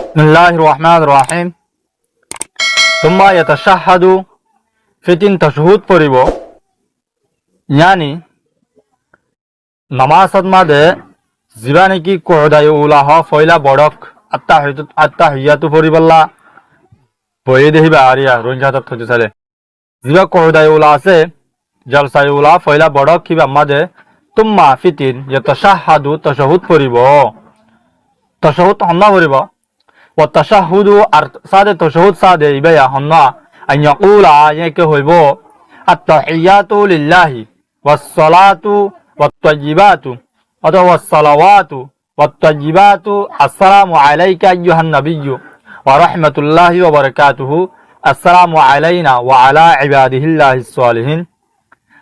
بسم الله الرحمن الرحيم ثم يتشهد ফিতিন তশহুদ পড়িব ইয়ানি নামাজত মাদে জিবা নেকি কুদায় উলা হ ফয়লা বড়ক আত্তাহিয়াতু পড়িবল্লা বয়ে দেহিবা আরিয়া রঞ্জাতত হতে চালে জিবা কুদায় উলা আছে জলসায় উলা ফয়লা বড়ক কিবা মাদে তুম্মা ফিতিন ইয়াতাশাহাদু তশহুদ পড়িব তশহুদ হন্না পড়িব والتشهد سادة تشهد سادة إبايا هنا أن يقول عيك هو التحيات لله والصلاة والطيبات والصلوات والطيبات السلام عليك أيها النبي ورحمة الله وبركاته السلام علينا وعلى عباده الله الصالحين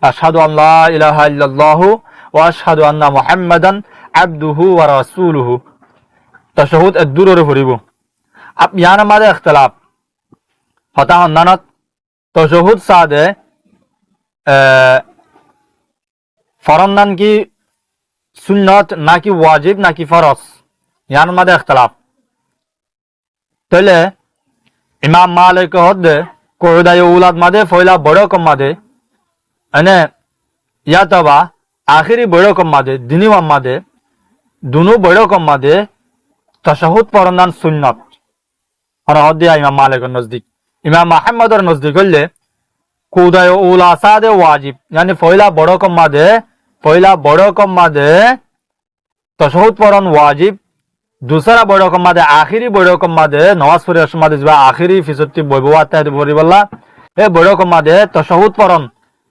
أشهد أن لا إله إلا الله وأشهد أن محمدا عبده ورسوله تشهد الدرر فريبو अब यहाँ हमारे अख्तलाफ होता हन्नानत तशहुद सादे फरन्दान की सुन्नत ना कि वाजिब ना कि फरस यहाँ हमारे अख्तलाफ तले इमाम मालिक होदे कुदाय उलाद मादे फैला बड़ो कम मादे अने या तबा आखिरी बड़ो कम मादे दिनी वम मादे दोनों बड़ो कम मादे तशहुद फरन्दान सुन्नत इमाम मालिक नजदीक इमाम अहमद नजदीक हल्ले कुदाय उला सादे वाजिब यानी फैला बड़ो कम्मा दे तशहुद पढ़न वाजिब दूसरा बड़ो कम्मा दे आखिरी बड़ो कम्मा दे नमाज पढ़े समय दे आखिरी फिसती बयबुआते पढ़ी बल्ला ए बड़ो कम्मा दे तशहुद पढ़न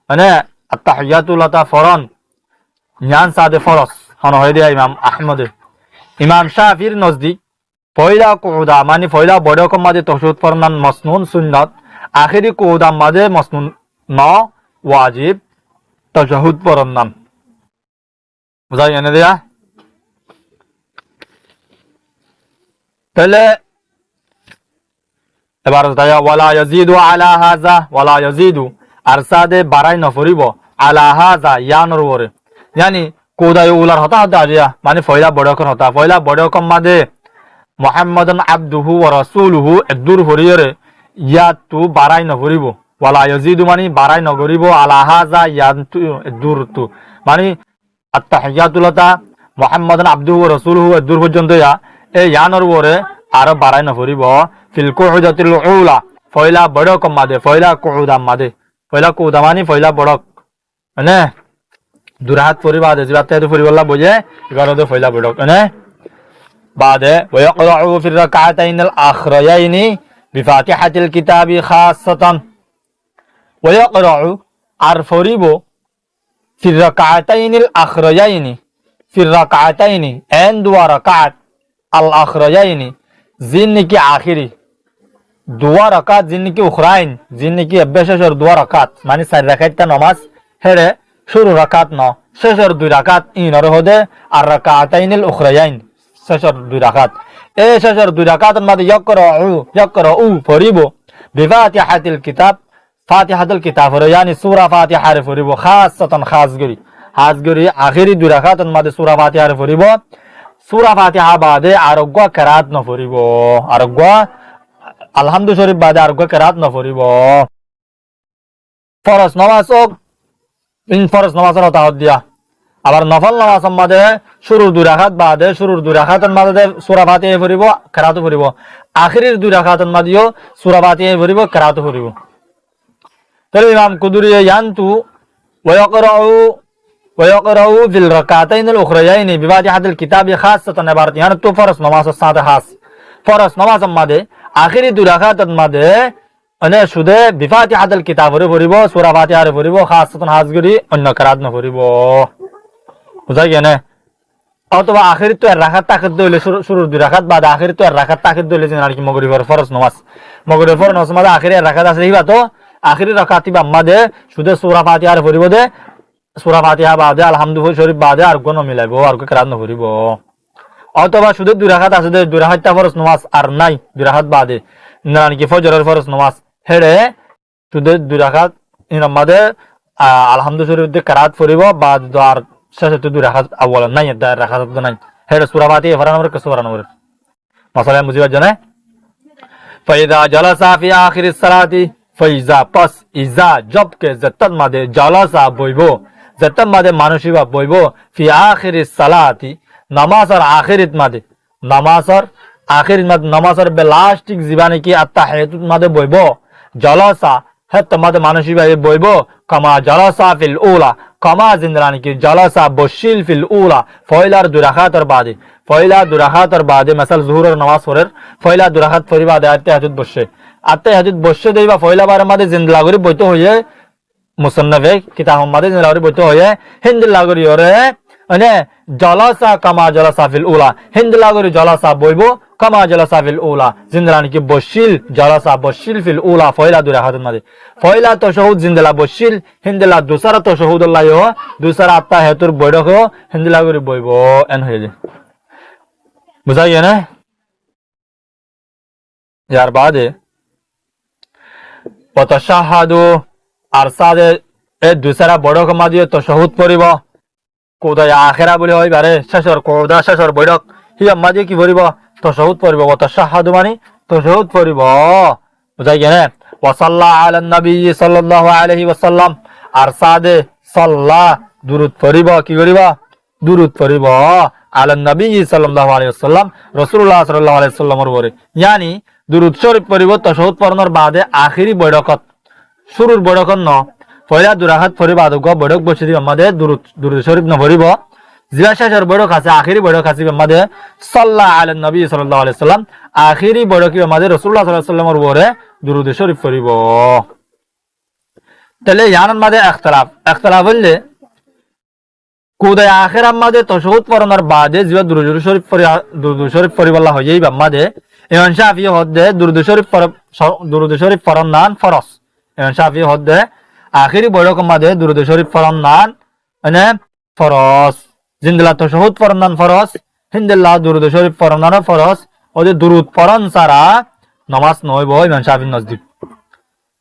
माने अत्ताहियातुल्लाह फरन यान सादे फरस हन होय दिया इमाम अहमद इमाम शाफिर नजदीक फैला कुदा मानी फैला बड़ो कम मादे तशहुद पढ़ना मसनून सुन्नत आखिरी कुदा मादे मसनून न वाजिब तशहुद पढ़ना बुझाई एने दिया पहले এবার তায়া ওয়ালা ইয়াজিদু আলা হাযা ওয়ালা ইয়াজিদু আরসাদে বারাই নফরিব আলা হাযা ইয়ানর ওরে यानी কুদায় উলার হতা হতা আজিয়া মানে ফয়লা বড় কম হতা ফয়লা বড় কম মাদে মুহাম্মাদান আবদুহু ওয়া রাসূলুহু এদুর হরিয়রে ইয়াতু বারাই নফরিব ওয়ালা ইয়াজিদু মানে বারাই নগরিব আলা হাযা ইয়াতু এদুর তু মানে আত্তাহিয়াতুল্লাহ মুহাম্মাদান আবদুহু ওয়া রাসূলুহু এদুর পর্যন্ত ইয়া এ ইয়ানর ওরে আর বারাই নফরিব ফিল কুউদাতিল উলা ফয়লা বড় কম মাদে ফয়লা কুউদা মানে ফয়লা বড় মানে দুরাহাত পরিবা দে জিবাতে পরিবল্লা বুঝে এগারো ফয়লা বড় মানে بعد ويقرأ في الركعتين الأخريين بفاتحة الكتاب خاصة ويقرأ عرفريب في الركعتين الأخريين في الركعتين عند ركعت الأخريين زنك آخري دوا ركعت زنك أخرين زنك أبشر دوا ركعت معنى سر ركعت نماز هره شروع ركعت نا ششر دو ركعت إن رهده الركعتين الأخريين শেষর দুই রাকাত এই শেষর দুই রাকাতের মধ্যে ইয়াকরাউ পড়িব বিফাতিহাতিল কিতাব ফাতিহাতুল কিতাব yani সূরা ফাতিহা পড়িব খাসসাতান খাসগরি আখেরি দুই রাকাতের মধ্যে সূরা ফাতিহা পড়িব সূরা ফাতিহা বাদে আরোগ্য কিরাত ন পড়িব আরোগ্য আলহামদু শরীফ বাদে আরোগ্য কিরাত ন পড়িব ফরজ নামাজের কথা দিয়া আবার নফল নামাজ মাঝে শুরুর দুই রাকাত বাদে শুরুর দুই রাকাতের মাঝে সূরা ফাতিহা পড়িব কিরাত পড়িব আখিরের দুই রাকাতের মাঝেও সূরা ফাতিহা পড়িব কিরাত পড়িব তাহলে ইমাম কুদুরি ইয়ান্তু ওয়ায়করাউ ফিল রাকাতাইন আল উখরায়াইন বিফাতিহাতিল কিতাবি খাসসাতান ইবারাত ইয়ানি তো ফরজ নামাজের সাথে খাস ফরজ নামাজের মাঝে আখিরি দুই রাকাতের মাঝে মানে শুধু বিফাতিহাতিল কিতাব পড়িব সূরা ফাতিহা পড়িব খাসসাতান হাজগরি অন্য কিরাত ন পড়িব বুঝাই গেনে অথবা আখেরি তো আর রাখাত তাকিদ দইলে শুরুর দুই রাখাত বাদ আখেরি তো আর রাখাত তাকিদ দইলে যেন আর কি মগরিবের ফরজ নামাজ মাঝে আখেরি আর রাখাত আছে হিবা তো আখেরি রাখাতি বাম্মাদে শুধু সূরা ফাতিহা পড়িব দে সূরা ফাতিহা বাদে আলহামদু শরীফ বাদে আর কোন মিলাইব আর কো কিরাত ন পড়িব অথবা শুধু দুই রাখাত আছে দে দুই রাখাত ফরজ নামাজ আর নাই দুই রাখাত বাদে না কি ফজরের ফরজ নামাজ হেড়ে শুধু দুই রাখাত ইন মাদে আলহামদু শরীফ দে কিরাত পড়িব বাদ আর শেষে তো দুই রাকাত আউয়াল নাই রাকাত নাই হেড সূরা ফাতিহা পড়ানোর কে সূরা নম্বর মাসালা মুজিবার জানে ফাইদা জালাসা ফি আখিরিস সালাতি ফাইজা পাস ইজা জবকে যতন মাদে জালাসা বইব যতন মাদে মানসিবা বইব ফি আখিরিস সালাতি নামাজের আখিরিত মাদে নামাজের আখিরিত মাদে নামাজের বেলাস্টিক জীবানে কি আত্তাহিয়াতুত মাদে বইব জালাসা হেত মাদে মানসিবা বইব কামা জালাসা ফিল উলা কামা জিন্দানি কি জালাসা বশিল ফিল উলা ফয়লার দুরাখাতর বাদে ফয়লা দুরাখাতর বাদে মাসাল জুহুরের নামাজ পড়ের ফয়লা দুরাখাত পড়িবা দে আত্তাহিয়াতুত বসে আত্তাহিয়াতুত বসে দেবা ফয়লা বার মাদে জিন্দাগরি বইতো হয়ে মুসান্নাফে কিতাব মাদে জিন্দাগরি বইতো হয়ে হিন্দিলাগরি ওরে মানে জালাসা কামা জালাসা ফিল উলা হিন্দিলাগরি জালাসা বইব কামা জালাসা ফিল উলা জিন্দানি কি বশিল জালাসা বশিল ফিল উলা ফয়লা দুরাখাতর মাদে ফয়লা তাশাহুদ জিন্দালা বশিল হিন্দিলা দুসারা তাশাহুদুল্লাহ দুসারা আত্তাহিয়াতুর বৈঠক হিন্দিলাগরি বইব এন হয়ে যায় বুঝা গিয়ে না यार बादे वतशाहादु आरसादे ए दूसरा बड़ो कमा दिए तशहुद पड़िब कोदा आखिरा बोले होय बारे शेषर कोदा शेषर बड़क हि अम्मा दिए कि पड़िब तशहुद पड़िब वतशाहादु माने तशहुद पड़िब बुझा गया ना वसल्ला अला नबी सल्लल्लाहु अलैहि वसल्लम आरसादे सल्ला दुरूद पड़िब कि करिब दुरूद पड़िब আলা নবী সাল্লাল্লাহু আলাইহি ওয়াসাল্লাম রাসূলুল্লাহ সাল্লাল্লাহু আলাইহি ওয়াসাল্লামের উপরে ইয়ানি দুরূদ শরীফ পড়িব তাশাহুদ পড়ানোর বাদে আখিরি বৈঠকত শুরুর বৈঠকত ন পয়লা দুরাকাত পড়িব আদগ বৈঠক বসে দিব আমাদের দুরূদ শরীফ ন পড়িব জিয়া শেষের বৈঠক আছে আখিরি বৈঠক আছে আমাদের সাল্লাল্লাহু আলা নবী সাল্লাল্লাহু আলাইহি ওয়াসাল্লাম আখিরি বৈঠক আমাদের রাসূলুল্লাহ সাল্লাল্লাহু আলাইহি ওয়াসাল্লামের উপরে দুরূদ শরীফ পড়িব তাহলে ইয়ানের মধ্যে ইখতিলাফ হইলে কোদায় আখিরাম মাদে তাশাহুদ পড়ানোর বাদে জিয়া দুরূদ শরীফ পড়িবলা হয়ে যাইবা মাদে ইমাম শাফি হদে দুরূদ শরীফ পড়ান নান ফরজ ইমাম শাফি হদে আখিরি বৈঠক মাদে দুরূদ শরীফ পড়ান নান মানে ফরজ জিন্দালা তাশাহুদ পড়ান নান ফরজ হিন্দাল্লাহ দুরূদ শরীফ পড়ান নান ফরজ ওদে দুরূদ পড়ান সারা নামাজ নয়ব ইমাম শাফির নজদিক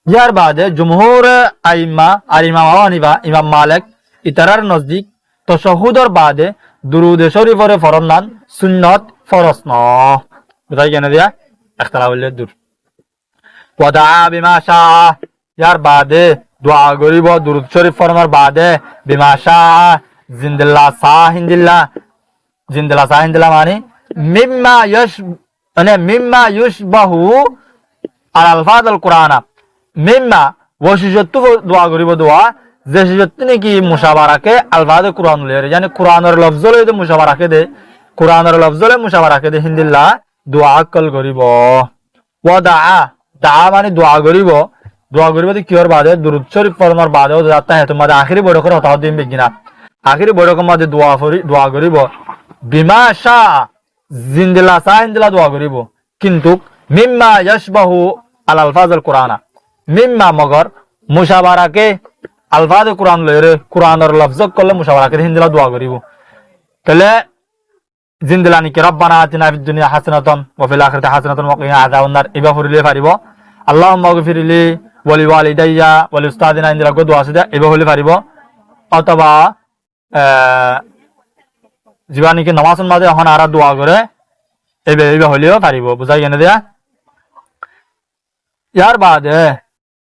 ইয়ার বাদে জুমহুর আইম্মা আর ইমাম আবু হানিফা ইমাম মালিক ইতারার নজদিক তাশাহুদের বাদে দুরূদ শরীফের ফরজ নান সুন্নত ফরজ ন বুঝাই কেন দিয়া ইখতিলাফ হইলে দূর ওয়াদা বিমা শাআ ইয়ার বাদে দোয়া করিব দুরূদ শরীফ ফরমার বাদে বিমা শাআ জিন্দাল্লাহ সাহিন্দিল্লাহ মানে মিম্মা ইউশবাহু আল আলফাজ আল কুরআনা মিম্মা ওয়াশিজতু দোয়া করিব দোয়া যে শিজত নাকি মুশাবারাকে আলফাজ কুরআন লয়ে মানে কুরআনের লফজ লয়ে মুশাবারাকে দে কুরআনের লফজ লয়ে মুশাবারাকে দে হিন্দিল্লাহ দোয়া কল করিব ওয়াদা মানে দোয়া করিব কিয়র বাদে দুরূদ শরীফ পড়ানোর বাদে যাতা হে তোমাদের আখিরি বৈঠকের কথা দিন বিগিনা আখিরি বৈঠকের মধ্যে দোয়া করিব বিমা শাআ জিন্দিল্লাহ দোয়া করিব কিন্তু মিম্মা ইয়াশবাহু আল আলফাজ আল কুরআনা মিম্মা মগর মুশাবারাকে আলফাজ কুরআন লয়ে কুরআনের লফজ করলে মুশাবারাকে হিন্দিল্লাহ দোয়া করিব তাহলে জিন্দালানি কি রব্বানা আতিনা ফিদ দুনিয়া হাসানাতান ওয়া ফিল আখিরাতি হাসানাতান ওয়া কিনা আযাবান নার ইবা ফুরিলে পারিব আল্লাহুম্মা গফিরলি ওয়া লিওয়ালিদাইয়া ওয়া লিউস্তাদিনা ইনদিরা গো দোয়া আছে ইবা হলে পারিব অথবা জীবানীকে নামাজের মাঝে এখন আর দোয়া করে ইবা হলেও পারিব বুঝাই কেন দিয়া ইয়ার বাদে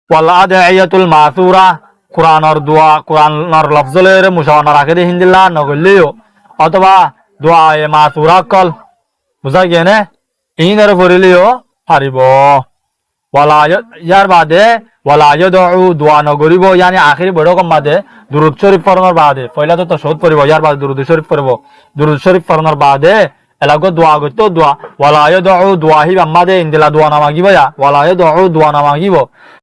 ওয়াল আদাইয়াতুল মাসুরা কুরআনের দোয়া কুরআনের লফজলের মুশাওয়ারা রাখে দে হিন্দিল্লাহ নগলেও অথবা দোয়া এ মাসুরা কল বুঝা গিয়ে নে ইনের পড়িলেও পারিব ওয়ালা ইয়ার বাদে ওয়ালা ইয়াদউ দোয়া নগরিব ইয়ানি আখিরি বৈঠকের মাঝে দুরূদ শরীফ পড়ানোর বাদে পয়লা তো তাশাহুদ পড়িব ইয়ার বাদে দুরূদ শরীফ পড়িব দুরূদ শরীফ পড়ানোর বাদে এলাগো দোয়া করতে দোয়া ওয়ালা ইয়াদউ দোয়া হি আমাদে ইনদিলা দোয়া না মাগিব ইয়া ওয়ালা ইয়াদউ দোয়া না মাগিব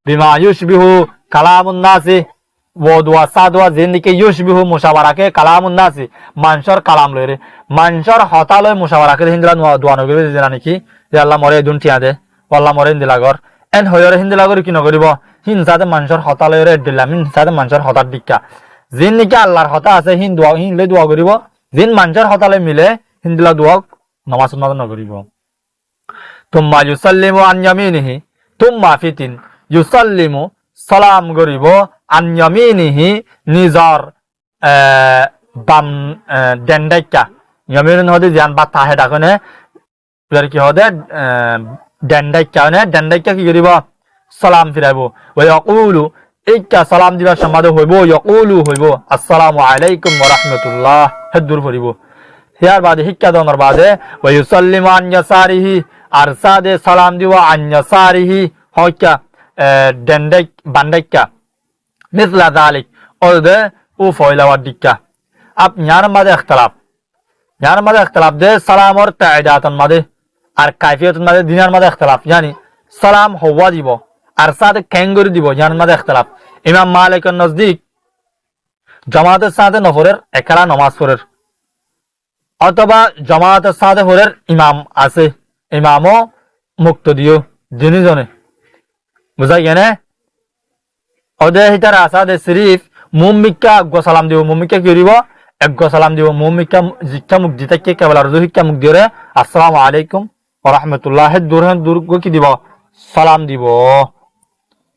বিমা ইউশবিহু কালামুন নাসি ও দোয়া সাদওয়া জিন্দিকে ইউশবিহু মুশাওয়ারাকে কালামুন নাসি মানসর কালাম লইরে মানসর হতা লয় মুশাওয়ারাকে হিন্দিলা দোয়া নগরিব জানা নাকি যে আল্লাহ মরে দুন টিয়া দে আল্লাহ মরে ইনদিলা গর এন হয়রে হিন্দিলা গরি কি নগরিব হিনসাদে মানসর হতা লইরে দিলাম হিনসাদে মানসর হতার দিক্কা জিন নাকি আল্লাহর হতা আছে হিন লে দোয়া করিব জিন মানসর হতা লয় মিলে হিন্দিলা দোয়া নামাজ নগরিব তুম্মা ইউসাল্লিমু আন ইয়ামিনিহি তুম্মা ফিতিন ইউসাল্লিমু সালাম করিব আন ইয়ামিনিহি নিজর বাম ডেন্ডাইকা ইয়ামিন হদে জান বা তাহে ডাকনে কি হদে ডেন্ডাইকা মানে ডেন্ডাইকা কি করিব সালাম ফিরাইব ওয়া ইয়াকুলু এইকা সালাম দিবার সময় হইব ইয়াকুলু হইব আসসালামু আলাইকুম ওয়া রাহমাতুল্লাহ হেদুর করিব হিয়ার বাদে শিক্ষা দনের বাদে ওয়া ইউসাল্লিমু আন ইয়াসারিহি আর সাদে সালাম দিব আন ইয়াসারিহি হইকা ডেন্ডাইক বান্ডাইকা মিসলা যালিক ওদে ও ফয়লাওয়ার দিক্কা আপ ইয়ার মাঝে ইখতিলাফ দে সালামর তাইদাতন মাঝে আর কাইফিয়তন মাঝে দিনার মাঝে ইখতিলাফ yani সালাম হওয়া দিব আর সাথে ক্যাঙ্গুরি দিব ইয়ার মাঝে ইখতিলাফ ইমাম মালিকের নজদিক জামাতের সাথে নফরের একলা নামাজ পড়ের অথবা জামাতের সাথে পড়ের ইমাম আছে ইমামও মুক্তদিও দুইজনে বুঝাই গেনে ওদে হিতার আসাদে শরীফ মুমিক্কা গো সালাম দিব মুমিক্কা কি দিব এক গো সালাম দিব মুমিক্কা জিক্কা মুখ দিতে কে কেবল আর হিক্কা মুখ দিরে আসসালামু আলাইকুম ওয়া রাহমাতুল্লাহ দূর গো কি দিব সালাম দিব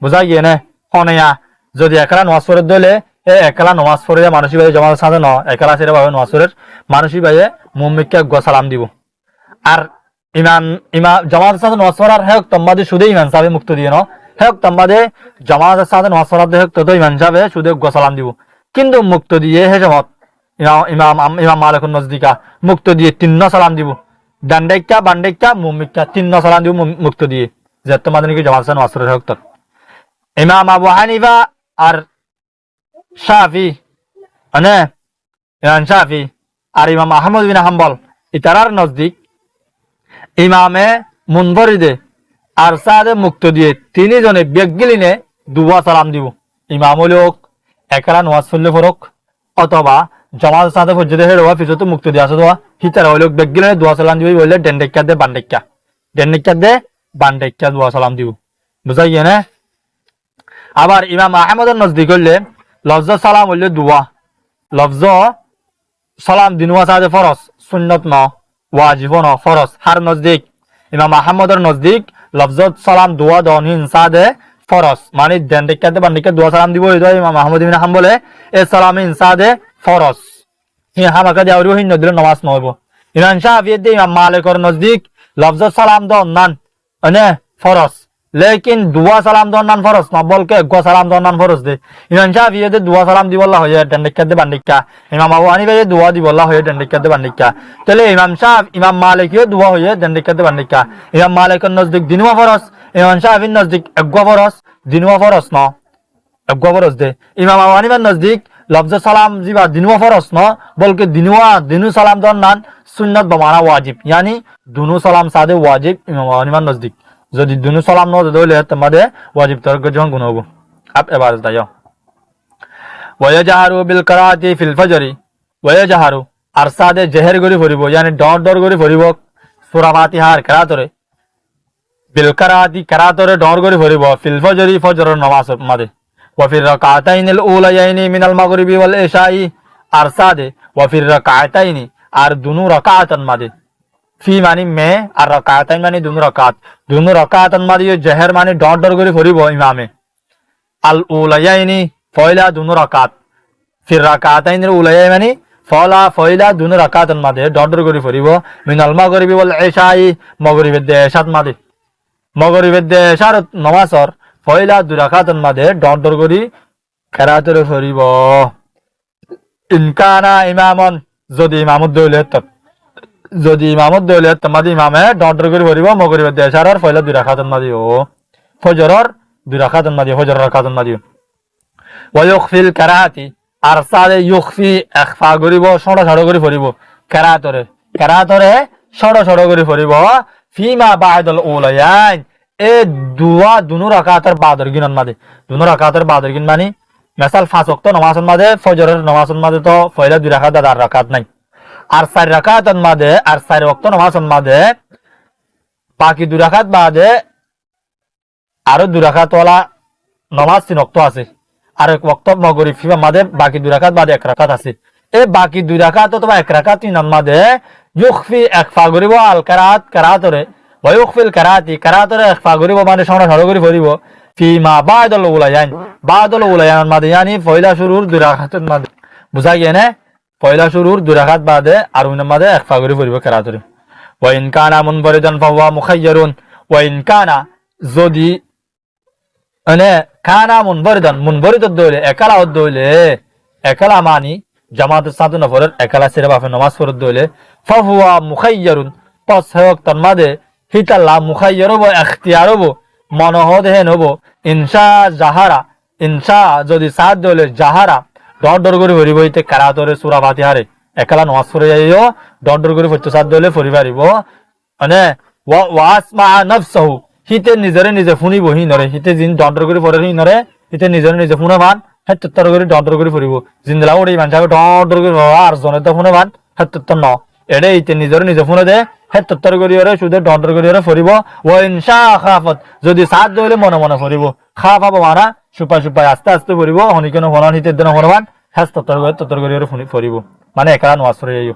বুঝাই গেনে হনেয়া যদি একলা নামাজ পড়ে দলে এ একলা নামাজ পড়ে মানুষই ভাই জামাতের সাথে ন একলা সেরে ভাবে নামাজ পড়ে মানুষই ভাই মুমিক্কা গো সালাম দিব আর ইমাম জামাতের সাথে নামাজ পড়ার হক তোমাদের শুধু ইমাম সাহেব মুক্ত দিয়ে ন হক তোমাদের জামাতের সাথে নামাজ পড়াতে হক তো ইমাম সাহেব শুধু গো সালাম দিব কিন্তু মুক্ত দিয়ে হে জামাত ইমাম মালিকুন নজদিকা মুক্ত দিয়ে তিন সালাম দিব ডান্ডাইকা বান্ডাইকা মুমিক্কা তিন সালাম দিব মুক্ত দিয়ে যে তোমাদের নাকি জামাতের সাথে নামাজ পড়ার হক তো ইমাম আবু হানিফা আর শাফি মানে ইমাম শাফি আর ইমাম আহমদ বিন হাম্বল ইতারার নজদিক ইমামে মুনফরিদে আর সাদে মুক্ত দিয়ে তিনজনে বেগগিলিনে দুয়া সালাম দিব ইমাম লোক একলা নামাজ পড়লে ফরক অথবা জামাত সাথে ফজরে হেড়া পিছতে মুক্ত দিয়ে আসে দোয়া হিতার লোক বেগগিলিনে দুয়া সালাম দিবি বললে ডেন্ডেক্কা দে বান্ডেক্কা দুয়া সালাম দিব বুঝাই গিয়ে আবার ইমাম আহমদের নজদিক হইলে লফজ সালাম হইলে দুয়া লফজ সালাম দিনুয়া সাদে ফরজ সুন্নত ন ওয়াজিব ন ফরজ হার নজদিক ইমাম আহমদের নজদিক লফজত সালাম দুয়া দন ইনসাদে ফরজ মানে ডেন্ডেক্কাতে বান্ডেক্কা দুয়া সালাম দিব এই ইমাম আহমদ ইবনে হাম্বলে এ সালাম ইনসাদে ফরজ হি হামাকা দেওরি হিন দিলে নামাজ নইব ইমাম শাফিঈ দে ইমাম মালিকের নজদিক লফজত সালাম দন নান মানে ফরজ लेकिन दुआ सलाम दौनान फरज ना बोल के गो सलाम दौनान फरज दे इमाम शाफी दे दुआ सलाम दी बोला होय डंडिक्का दे बांडिक्का इमाम अबू हनीफा दे दुआ दी बोला होय डंडिक्का दे बांडिक्का चले इमाम मालिक ये दुआ होय डंडिक्का दे बांडिक्का इमाम मालिक नजदीक दिनवा फरज इमाम शाफी नजदीक अगवा फरज दिनवा फरज ना अगवा फरज दे इमाम अबू हनीफा नजदीक लफ्ज सलाम जीवा दिनवा फरज ना बोल के दिनु सलाम दौनान सुन्नत बमाना वाजिब यानी दोनों सलाम सादे वाजिब इमाम अबू हनीफा नजदीक যদি দুনো সালাম ন দলে তোমাদের ওয়াজিব তরক জন গুণ হবো আপ এবারে দাও ওয়াজাহারু বিল কিরাআতি ফিল ফজরি ওয়াজাহারু আর সাদে জেহের করি পড়িব yani ডর করি পড়িব সূরা ফাতিহার কিরাআতরে বিল কিরাআতরে ডর করি পড়িব ফিল ফজরি ফজরের নামাজ মাঝে ওয়া ফির রাকাতাইনিল উলায়াইনি মিনাল মাগরিবি ওয়াল ইশাই আর সাদে ওয়া ফির রাকাতাইনি আর দুনো রাকাতান মাঝে ফি মানি মে আর রাকাতাইন মানি দুনো রাকাতান মাদি জেহের মানি ডর করে পড়িব ইমামে আল উলায়াইনি ফয়লা দুনো রাকাত ফির রাকাতাইনের উলায়াই মানি ফয়লা দুনো রাকাতান মাদে ডর করে পড়িব মিনাল মাগরিবি ওয়াল ইশাই মাগরিবের দে এশাত মাদে মাগরিবের দে এশার নামাজর ফয়লা দুই রাকাতান মাদে ডর করে কিরাআতরে পড়িব ইনকানা ইমামন যদি ইমামত দলে তোমাদের ইমামে ডর করে পড়িব মগরিবের দেশার ফয়লা দুই রাকাতান মাদিও ফজরের দুই রাকাতান মাদিও ফজরের রাকাতান মাদিও ওয়া ইউখফিল কিরাআতি আর সাদে ইউখফি ইখফা করিব সড় করে পড়িব কিরাআতরে সড় করে পড়িব ফিমা বা'দাল উলায়াইন এ দুনো রাকাতের বাদর গিনন মাদে দুনো রাকাতের বাদর গিন মানে মিসাল 5 ওয়াক্ত নামাজের মাঝে ফজরের নামাজের মাঝে তো ফয়লা দুই রাকাত আর রাকাত নাই আর 4 রাকাতের মাঝে আর 4 ওয়াক্ত নামাজের মাঝে বাকি 2 রাকাত বাদে আরো 2 রাকাত ওয়ালা নামাজ 3 ওয়াক্ত আছে আর এক ওয়াক্ত মাগরিব ফিবা মাঝে বাকি 2 রাকাত বাদে 1 রাকাত আছে এই বাকি 2 রাকাত অথবা 1 রাকাত তিন মাঝে ইউখফি ইখফা করিব আল কিরাআতরে ওয়া ইউখফিল কিরাআতরে ইখফা করিব মানে সড় করে পড়িব ফিমা বা'দাল উলায়াইন মাঝে yani পয়লা শুরুর 2 রাকাতের মাঝে বুঝা গিয়ে না পয়লা শুরুর 2 রাকাত বাদে আর ওইনার মাঝে ইখফা করে পড়িব কিরাআতরে ওয়া ইন কানা মুনফরিদান ফাহুয়া মুখায়্যারুন ওয়াইন কানা যদি মানে কানা মুনফরিদ দইলে একালা দইলে একালা মানি জামাত সাদু নফরের একালা সেরে বাফে নামাজ পড়ত দইলে ফাহুয়া মুখাইয়ারুন পাঁচ হক তন্মাদে হিতাল্লা মুখাইয়ার হবো এখতিয়ার হবো মনহদ হেন হবো ইনসা জাহারা ইনসা যদি সাদ দইলে জাহারা ডর করে ভরিব হইতে কারাতরে সুরা ফাতিহারে একালা নামাজ পড়ে যাইও ডর করে ফটো সাদ দইলে ফরি পারিব মানে ওয়াসমা নফসহু হিতে নিজরে নিজে শুনিব হি নরে হিতে জিন ডর করে পড়ে হি নরে হিতে নিজরে নিজে শুনে ভান হে তত্তর করে ডর করে ফুরিব জিন্দলা ওড়ি মানসাকে ডর করে আর জনে তো শুনে ভান হে তত্তর ন এডে হিতে নিজরে নিজে শুনে দে হে তত্তর করে ওরে শুধু ডর করে ওরে ফুরিব ও ইনশা খাফত যদি সাত দইলে মনে মনে ফুরিব খা পাবো মানা সুপাই সুপাই আস্তে আস্তে ফুরিব হনিকেন হনন হিতে দেন হনবান হে তত্তর করে ওরে ফুরিব মানে একালা নামাজ পড়ে যাইও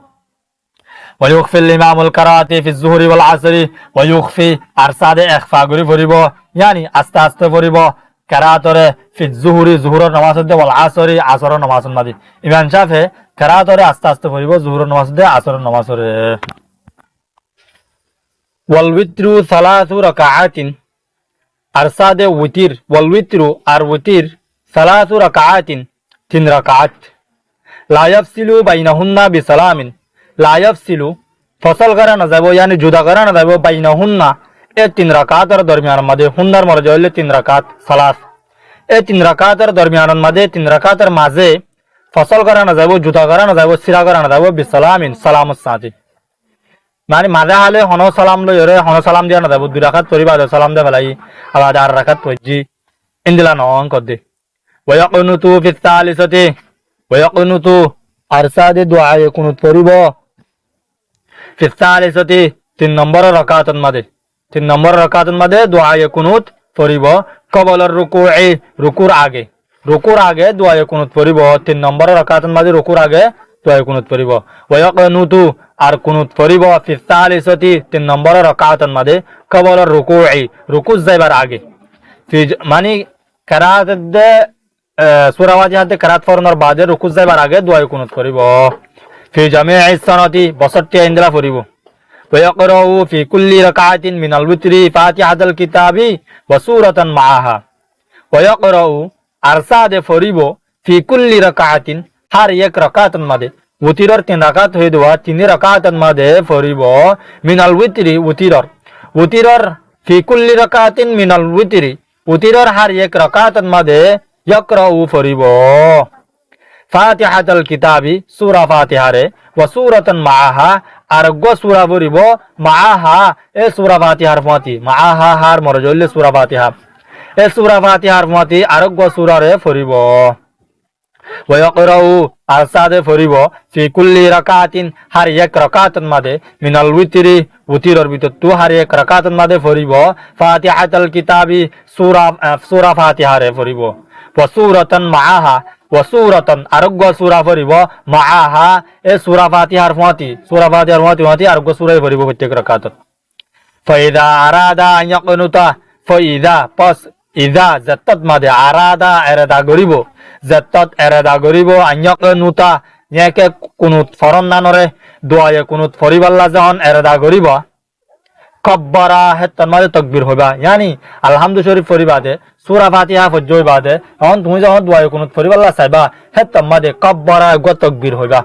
ويخفي الإمام القراءة في الظهر والعصر ويخفي أرصاد إخفاء غري فريبو يعني أست فريبو قراءة في الظهر ظهر نماز ده والعصر عصر نماز مادي إمام شافعي قراءة أست فريبو ظهر نماز ده عصر نماز والوتر 3 ركعات أرصاد وتر والوتر وتر 3 ركعات 3 ركعات لا يفصل بينهن بسلام লায়াফসিলু ফসল করা না যাব यानी জুদা করা না যাব বাইনাহুন্না এ 3 রাকাতের দরমিয়ান মধ্যে হুন্নার মর্যাদা হইলে 3 রাকাত সালাত এ 3 রাকাতের দরমিয়ান মধ্যে 3 রাকাতের মাঝে ফসল করা না যাব জুদা করা না যাব সিরা করা না যাব বিসালামিন সালামত সাথে মানে মাঝে হালে হন সালাম লই রে হন সালাম দিয়া না যাব 2 রাকাত পরিবা সালাম দে ফেলাই আবার 4 রাকাত পজি ইন্দিলা নন কদে ওয়ায়াকুনুতু ফি সালিসাতি ওয়ায়াকুনুতু আরসাদে দুআ কুনুত পরিব في الثالثة 3 নম্বর রাকাতের মধ্যে 3 নম্বর রাকাতের মধ্যে দোয়া কুনুত পড়িব কবল রুকুর আগে দোয়া কুনুত পড়িব 3 নম্বর রাকাতের মধ্যে রুকুর আগে দোয়া কুনুত পড়িব ওয়ায়াকুনুতু আর কুনুত পড়িব في الثالثة 3 নম্বর রাকাতের মধ্যে কবল রুকু যাইবার আগে মানে কিরাত দে সূরা ফাতিহাতে কিরাত পড়ার বাদে রুকু যাইবার আগে দোয়া কুনুত পড়িব في جميع السنة بسطتي عندنا فريبو ويقرأ في كل ركعة من الوتر فاتحة الكتاب وسورة معها ويقرأ أرساد فريبو في كل ركعة هر يك ركعة مده وتيرر 3 ركعت هي دوا 3 ركعت مده فريبو من الوتر وتيرر في كل ركعة من الوتر وتيرر هر يك ركعت مده يقرأ فريبو ফাতিহাতুল কিতাবি সূরা ফাতিহারে ওয়া সূরাতান মাআহা আরগো সূরা পড়িব মাআহা এ সূরা ফাতিহার মতি মাআহা হার মরজলে সূরা ফাতিহা এ সূরা ফাতিহার মতি আরগো সূরারে পড়িব ওয়া ইয়াকরাউ আরসাদে পড়িব ফি কুল্লি রাকাতিন হার এক রাকাতের মধ্যে মিনাল উতিরর ভিতর তু হার এক রাকাতের মধ্যে পড়িব ফাতিহাতুল কিতাবি সূরা ফাতিহারে পড়িব ওয়া সূরাতান মাআহা ওয়াসুরাতান আরোগ্য সূরা পড়িব মাআহা এ সূরা ফাতিহার মতি আরোগ্য সূরাই পড়িব প্রত্যেক রাকাতত ফাইদা আরাদা আন ইয়াকুনুতা ফাইদা পাস ইদা জাত্তাত মাদে আরাদা এরাদা গরিব আন ইয়াকুনুতা ইয়াকে কুনুত ফরন নানরে দোয়া কুনুত ফরিবাল্লা যখন এরাদা গরিব কব্বারা হেতন মাদে তাকবীর হইবা यानी আলহামদু শরীফ পড়িবাদে সূরা ফাতিহা ফজই বাদে এখন তুমি যখন দোয়া কুনুত পড়িবাল্লা চাইবা হেতন মাদে কব্বারা গ তাকবীর হইবা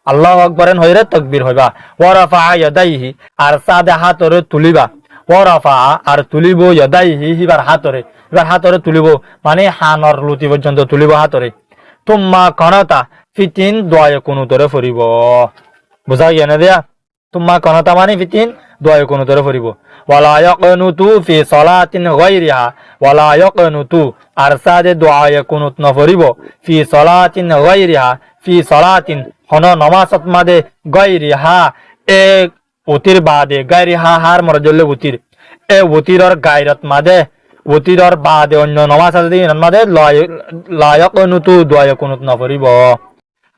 আল্লাহু আকবরেন হইরে তাকবীর হইবা ওয়া রাফা ইয়াদাইহি আর সাদা হাতরে তুলিবা ওয়া রাফা আর তুলিব ইয়াদাইহি হিবার হাতরে তুলিব মানে হানর লুতি পর্যন্ত তুলিব হাতরে তুম্মা কানাতা ফিতিন দোয়া কুনুতরে পড়িব বুঝা গিয়া না দিয়া তুম্মা কানাতা মানে ফিতিন দোয়া কুনুতরে পড়িব ওয়ালা ইয়াকুনুতু ফি সালাতিন গায়রিহা ওয়ালা ইয়াকুনুতু আর সাদে দোয়া কুনুত ন পড়িব ফি সালাতিন গায়রিহা ফি সালাতিন হন নামাজত মাদে গায়রিহা এ উতির বাদে গায়রিহা হার মরজলে উতির এ উতিরর গায়রত মাদে উতিরর বাদে অন্য নামাজ আছে দিন মাদে লা ইয়াকুনুতু দোয়া কুনুত ন পড়িব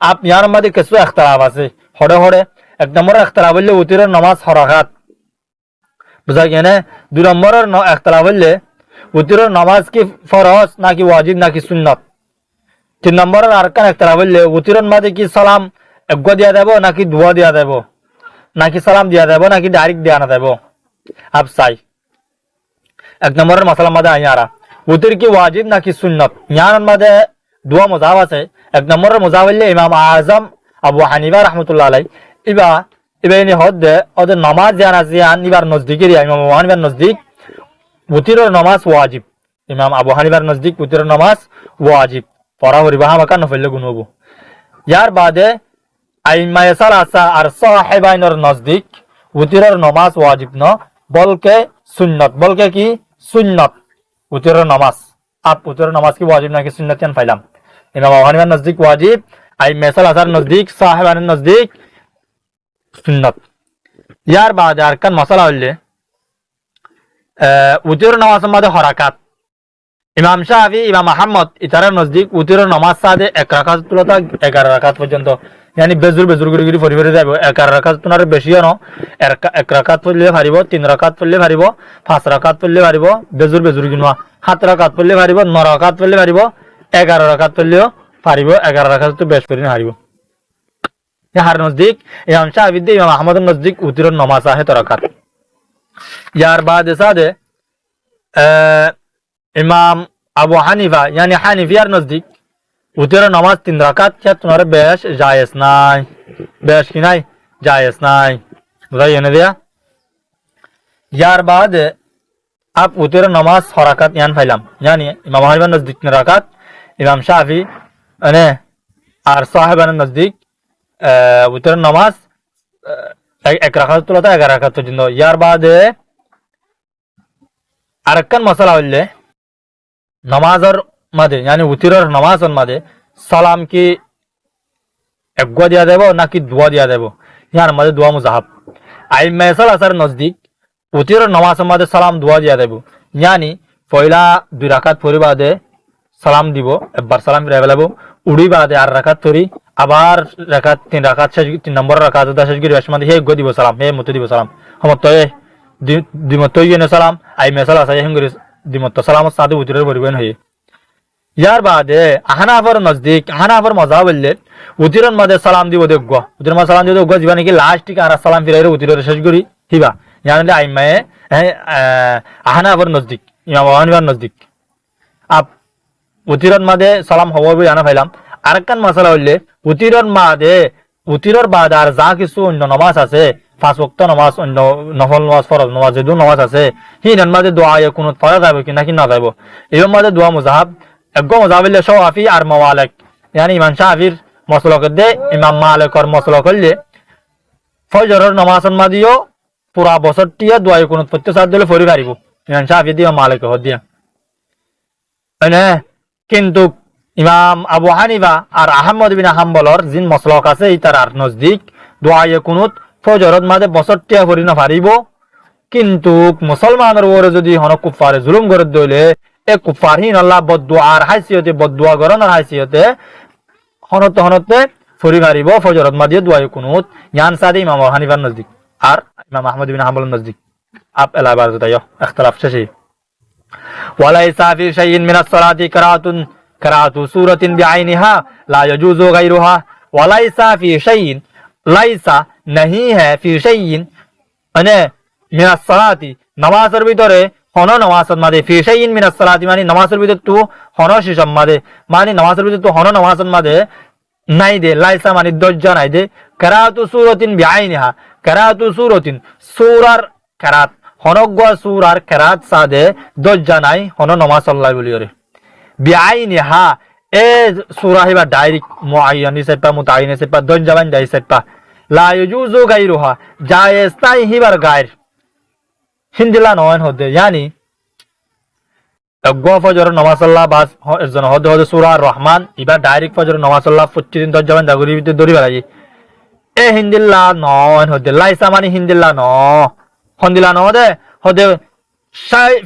আপ ইয়ার মাদে কিছু ইখতিলাফ আছে হড়ে এক নম্বর ইখতিলাফ হইলে উতিরের নামাজ হরাকাত বুঝা গেনে 2 নম্বরের ইখতিলাফ হইলে উতিরের নামাজ কি ফরজ নাকি ওয়াজিব নাকি সুন্নাত 3 নম্বরের আরকান ইখতিলাফ হইলে উতিরের মাঝে কি সালাম একগো দিয়া দেব নাকি দুয়া দিয়া দেব নাকি সালাম দিয়া দেব নাকি ডাইরেক্ট দিয়া না দেব আপ চাই এক নম্বরের মাসালার মাঝে আইয়ারা উতির কি ওয়াজিব নাকি সুন্নত ইয়ার মাঝে দুয়া মজাব আছে এক নম্বরের মজাব হইলে ইমাম আজম আবু হানিফা রহমতুল্লাহ আলাই ইবা ইবেনি হদ্দে ওদের নামাজ জানা জিয়ান ইবার নজদিকের ইমাম আবু হানিফার নজদিক উতিরের নামাজ ওয়াজিব ইমাম আবু হানিফার নজদিক উতিরের নামাজ ওয়াজিব পড়া হরিবা হামাকা নফেলে গুণ হবো ইয়ার বাদে আইমায়ে সালাসা আর সাহেবাইনের নজদিক উতিরের নামাজ ওয়াজিব ন বলকে সুন্নত বলকে কি সুন্নত উতিরের নামাজ আপ উতিরের নামাজ কি ওয়াজিব নাকি সুন্নত ইয়ান পাইলাম ইমাম আবু হানিফার নজদিক ওয়াজিব আইমায়ে সালাসার নজদিক সাহেবাইনের নজদিক সুন্নত ইয়ার বাদে আরকান মাসালা হইলে উতিরের নামাজের মধ্যে হরাকাত ইমাম শাফি ইমাম আহমদ ইতারের নজদিক উতিরের নামাজ সাদে 1 রাকাত তুলতা 11 রাকাত পর্যন্ত यानी बेजुर बेजुर गुरी फरी फरी जाब 11 রাকাত তোনার বেশিও ন 1 রাকাত পড়লে পারিব 3 রাকাত পড়লে পারিব 5 রাকাত পড়লে পারিব বেজুর বেজুর গিনওয়া 7 রাকাত পড়লে পারিব 9 রাকাত পড়লে পারিব 11 রাকাত পড়লেও পারিব 11 রাকাত তো বেশ করি না হারিব ইয়ার নজদিক ইমাম শাফি দে ইমাম আহমদের নজদিক উতিরের নামাজ আছে 7 রাকাত ইয়ার বাদে সাদে ইমাম আবু হানিফা यानी হানিফিয়ার নজদিক উতিরের নামাজ 3 রাকাত কে তোমার বেশ জায়েজ নাই বেশ কি নাই জায়েজ নাই বুঝাই এনে দিয়া ইয়ার বাদে আপ উতিরের নামাজ 6 রাকাত ইয়ান পাইলাম यानी ইমাম হানিফার নজদিক 3 রাকাত ইমাম শাফি মানে আর সাহেবানের নজদিক উতিরের নামাজ 1 রাকাত তোলাটা 11 রাকাত পর্যন্ত ইয়ার বাদে আরেকখান মশলা হইলে নামাজের মাঝে यानी উতিরের নামাজের মাঝে সালাম কি একগা দিয়া দেব নাকি দুয়া দিয়া দেব ইয়ার মাঝে দুয়া মুজাহাব আইমায়ে সালাসার নজদিক উতিরের নামাজের মাঝে সালাম দুয়া দিয়া দেব यानी পয়লা 2 রাকাত পড়ি বাদে সালাম দিব একবার সালাম ফিরাই ফেলাবো উড়ি বাদে 8 রাকাত পড়ি আবার রাকাত 3 রাকাত শেষ 3 নম্বর রাকাত শেষ করি বেশ মাঝে হে গো দিব সালাম হে মত দিব সালাম সমতয়ে দিমতই এনে সালাম আইমায়ে সালাসা হেঙ্গরি দিমত সালাম সাদে উতিরের পরিবহন হয়ে ইয়ার বাদে আহনাফের নজদিক আহনাফের মজা বললে উতিরের মাঝে সালাম দিব দেখব উতিরের মাঝে সালাম দিব দেখব দিবা নাকি লাস্ট টিকে আর সালাম ফিরাইরে উতিরের শেষ করি হিবা জানলে আইমায়ে আহনাফের নজদিক ইমাম আবু হানিফার নজদিক আপ উতিরের মাঝে সালাম হবো বলে জানা পাইলাম আরেকখান মশলা হইলে উতিরের বাদে আর যা কিছু অন্য নামাজ আছে 5 ওয়াক্ত নামাজ অন্য নফল নামাজ ফরজ নামাজ যে নামাজ আছে হিনার মাঝে দোয়া কোনো পড়া যাবে কি নাকি না যাবে এর মাঝে দোয়া মুজাহাব একগো মুজাহিলে শাফি আর মালিক यानी ইমাম শাফির মাসলাক দে ইমাম মালিক আর মাসলাক হইলে ফজরের নামাজের মাঝেও পুরা বছরটিয়া দোয়া কোনো প্রত্যেক দিলে ফরি পারিব ইমাম শাফি দিয়া মালিক হদিয়া মানে কিন্তু ইমাম আবু হানিফা আর আহমদ বিন হাম্বলর জিন মাসলাক আছে ইতার আর নজদিক দোয়া কুনুত ফজরের মাঝে বছরটিয়া ফরি না পারিব কিন্তু মুসলমানের ওরে যদি হন কুফারে জুলুম করে দইলে এ কুফারহীন আল্লাহ বদদুয়ার হাইসিয়তে বদদুয়া গরনার হাইসিয়তে হনতে ফরি মারিব ফজরত মাদিয়ে দোয়া কুনুত ইয়ান সাদে ইমাম আবু হানিফার নজদিক আর ইমাম আহমদ বিন হাম্বলের নজদিক আপ এলাবার তাইও ইখতিলাফ শেষে ওয়ালাইসা ফি শাইইন মিনাস সালাতি قراءة سورة بعينها لا يجوز غيرها وليس في شيء ليس नहीं है في شيء মানে من الصلاة নামাজের ভিতরে হন নামাজের মাঝে في شيء من الصلاة মানে নামাজের ভিতরে তো হন শিশম মাঝে মানে নামাজের ভিতরে তো হন নামাজের মাঝে নাই দে লাইসা মানে দজ্জা নাই দে قراءة سورة بعينها قراءة سورة সূরার قراءত হনগ সূরার قراءত সাদে দজ্জা নাই হন নামাজ আল্লাহ বলিওরে বিআইনিহা এ সূরা হিবা ডাইরেক্ট মুআয়্যানি সেপা মুতায়িনি সেপা দঞ্জাবান যাই সেপা লা ইউজু গায়রুহা জায়েজ নাই হিবার গায়র হিন্দিলা নয়ন হদে यानी গো ফজর নামাজ আল্লাহ বাস এজন হদে হদে সূরা রহমান ইবা ডাইরেক্ট ফজর নামাজ আল্লাহ প্রতিদিন দঞ্জাবান দাগুরি ভিতর দরি বাড়াই এ হিন্দিলা নয়ন হদে লাইসা মানে হিন্দিলা ন হিন্দিলা ন হদে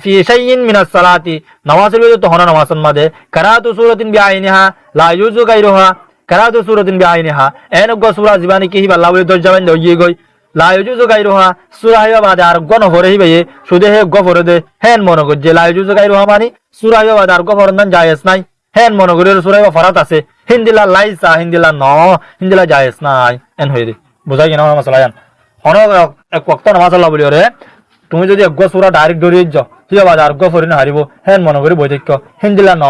في شيء من الصلاة نواز الوجود هنا نواز الماده قراءة سورة بعينها لا يجوز غيرها قراءة سورة بعينها أين غو سورة زباني كي بالله ولي درجة من دوجي غوي لا يجوز غيرها سورة هي بعد আর গণ হরে হইবে সুদে হে গো ফরে দে হেন মন গজে লা يجوز غيرها মানে সূরা হইবে বাদ আর গো ফরন জায়েজ নাই হেন মন গরে সূরা হইবে ফরাত আছে হিন্দিলা লাইসা হিন্দিলা ন হিন্দিলা জায়েজ নাই এন হই দে বুঝাই কেন মাসলা জান হন এক ওয়াক্ত নামাজ আল্লাহ বলিও রে তুমি যদি এক সূরা ডাইরেক্ট ধরে যাও হিয়া বাদ আর গফরি না হারিব হেন মনে করি বই থাক হিন্দিলা ন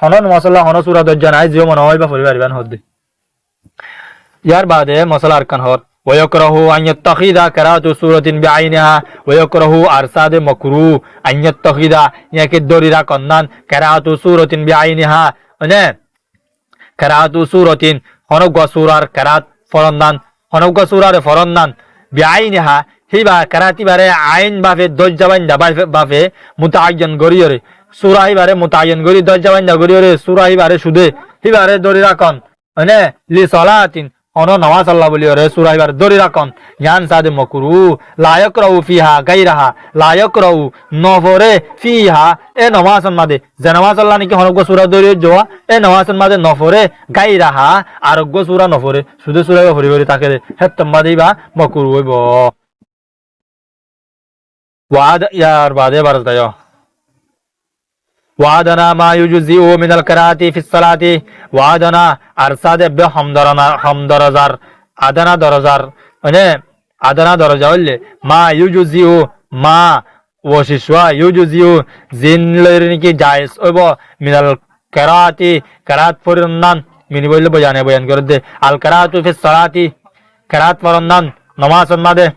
হনন মশলা হন সুরা দজ্জা নাই জিও মনে হয় বা পরিবার হদ্দি ইয়ার বাদে মশলা আরকান হর ويكره أن يتخذ قراءة سورة بعينها ويكره أرصاد مكروه أن يتخذ يكد دوريرا كنان قراءة سورة بعينها أنا قراءة سورة هنوغا سورة قراءة فرندان هنوغا سورة فرندان بعينها হিবা কারাতি বারে আইন বাফে দজ্জাবান বাফে মুতাআয়্যান গরিয়রে সূরা হিবারে মুতাআয়্যান গরি দজ্জাবান গরিয়রে সূরা হিবারে সুদে হিবারে দরি রাখন মানে লি সালাতিন অন নামাজ আল্লাহ বলিয়রে সূরা হিবারে দরি রাখন ইয়ান সাদে মাকরু লা ইয়াকরাউ ফিহা গায়রাহা লা ইয়াকরাউ নফরে ফিহা এ নামাজন মাদে যে নামাজ আল্লাহ নাকি হনগ সূরা দরি জোয়া এ নামাজন মাদে নফরে গায়রাহা আরোগ্য সূরা নফরে সুদে সূরা ভরি ভরি তাকে হেতম মাদিবা মাকরু হইব وعد يا بعدين برز يا وعدنا ما يجزئ من القراءة في الصلاة وعدنا أرصاد بحمدرزار عدنا درزار أنا عدنا درجة ولا ما يجزئ ما وششوا يجزئ زين لرنيكي جائز أبو من القراءة قراءة فرنان من يقول بيان كرده القراءة في الصلاة قراءة فرنان نماز ماده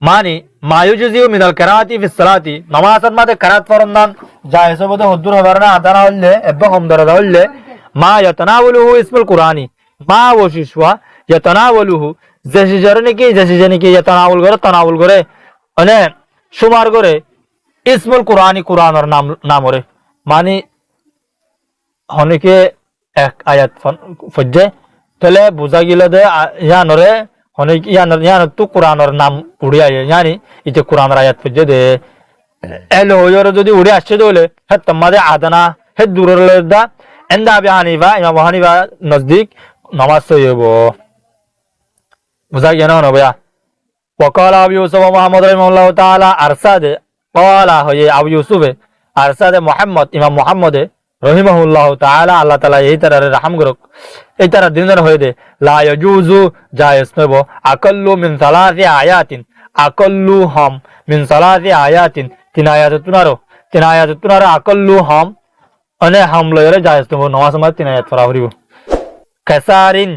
মানি মায়ুজুজিউ মিনাল কিরাআতি ফিস সালাতি নামাজের মধ্যে কিরাত ফরমান জায়েজ হবে হুদুর হবে না আদানা হইলে এবং হমদরদা হইলে মা ইয়াতানাওয়ালুহু ইসমুল কুরআনি মা ওয়াশিশওয়া ইয়াতানাওয়ালুহু জেসিজরনিকি ইয়াতানাওয়াল করে মানে সুমার করে ইসমুল কুরআনি কুরআনের নাম করে মানে অনেকে এক আয়াত ফজ্জে তাহলে বুঝা গেল যে ইয়ানরে অনেক ইয়ান তো কোরআনের নাম উড়ে আয় জানি ইতে কোরআনের আয়াত ফজ্জে দে এলো হইর যদি উড়ে আসছে দলে হে তোমাদের আদানা হে দূরের দা এন্দা আবি হানিফা ইমাম হানিফা নজদিক নামাজ হইব বুঝা গেল না ভাইয়া وقال ابو يوسف محمد رحمه الله تعالى ارشاد قال هي ابو يوسف ارشاد محمد امام محمد রহিমাহুল্লাহ তাআলা আল্লাহ তাআলা এই তারারে রহম করুক এই তারা দিনের হয়ে দে লা ইয়াজুজু জায়েজ নব আকাল্লু মিন সালাসি আয়াতিন আকাল্লু হাম মিন সালাসি আয়াতিন তিন আয়াত তুনারো আকাল্লু হাম অনে হাম লয়রে জায়েজ নব নামাজ মা তিন আয়াত পড়া হরিব কাসারিন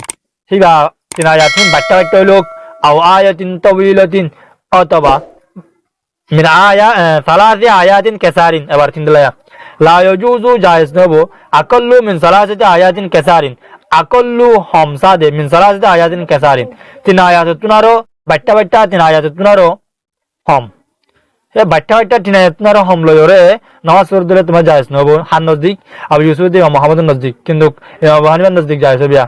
হিবা তিন আয়াতিন বাট্টা লোক আও আয়াতিন তাওয়িলাতিন অথবা মিন সালাসি আয়াতিন কাসারিন এবার তিন দিলায়া লা ইয়াজুজু জায়েজ নব আকাল্লু মিন সালাসাতি আয়াতিন কাসারিন আকাল্লু হামসাদে মিন সালাসাতি আয়াতিন কাসারিন তিন আয়াত তুনারো বাট্টা তিন আয়াত তুনারো হম এ বাট্টা তিন আয়াত তুনারো হম লয়রে নামাজ পড়লে তোমার জায়েজ নব হান নজদিক আবু ইউসুফ দে মুহাম্মদ নজদিক কিন্তু ইমাম হানিফা নজদিক জায়েজ বিয়া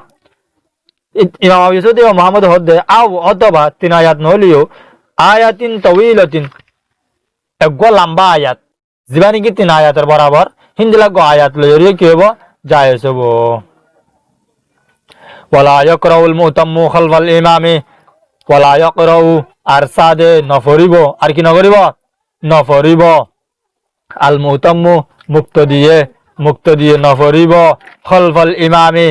ইমাম আবু ইউসুফ দে মুহাম্মদ হদে আও অথবা তিন আয়াত নলিও আয়াতিন তাওয়িলাতিন এক লম্বা আয়াত জিবানি কি তিন আয়াতের বরাবর হিন্দি লাগো আয়াত লইরে কি হবো জায়েজ হবো ওয়ালা ইয়াকরাউল মুতাম্মু খালফাল ইমামি ওয়ালা ইয়াকরাউ আরসাদে নফরিব আর কি নকরিব নফরিব আল মুতাম্মু মুক্তদিয়ে নফরিব খালফাল ইমামি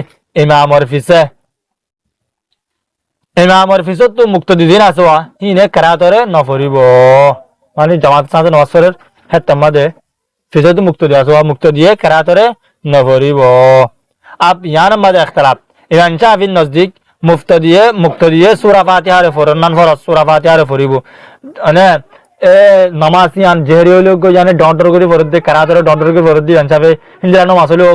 ইমামর পিছত তো মুক্তদি দিন আসোয়া হিনে কারাতরে নফরিব মানে জামাত সাথে নওয়াজের হ্যাঁ তোমাদের ফিজত মুক্ত দিয়ে আসো মুক্ত দিয়ে কেরাতরে নভরিব আপ ইয়ান মাদে ইখতিলাফ ইমাম শাফির নজদিক মুক্ত দিয়ে সূরা ফাতিহারে ফরনান ফরজ সূরা ফাতিহারে ফরিব মানে এ নামাজ ইয়ান জেহরি হইলো গই জানে ডন্টর করি ফরদ দে কেরাতরে ডন্টর করি ফরদ দি ইমাম শাফি হিন্দা নামাজ হইলো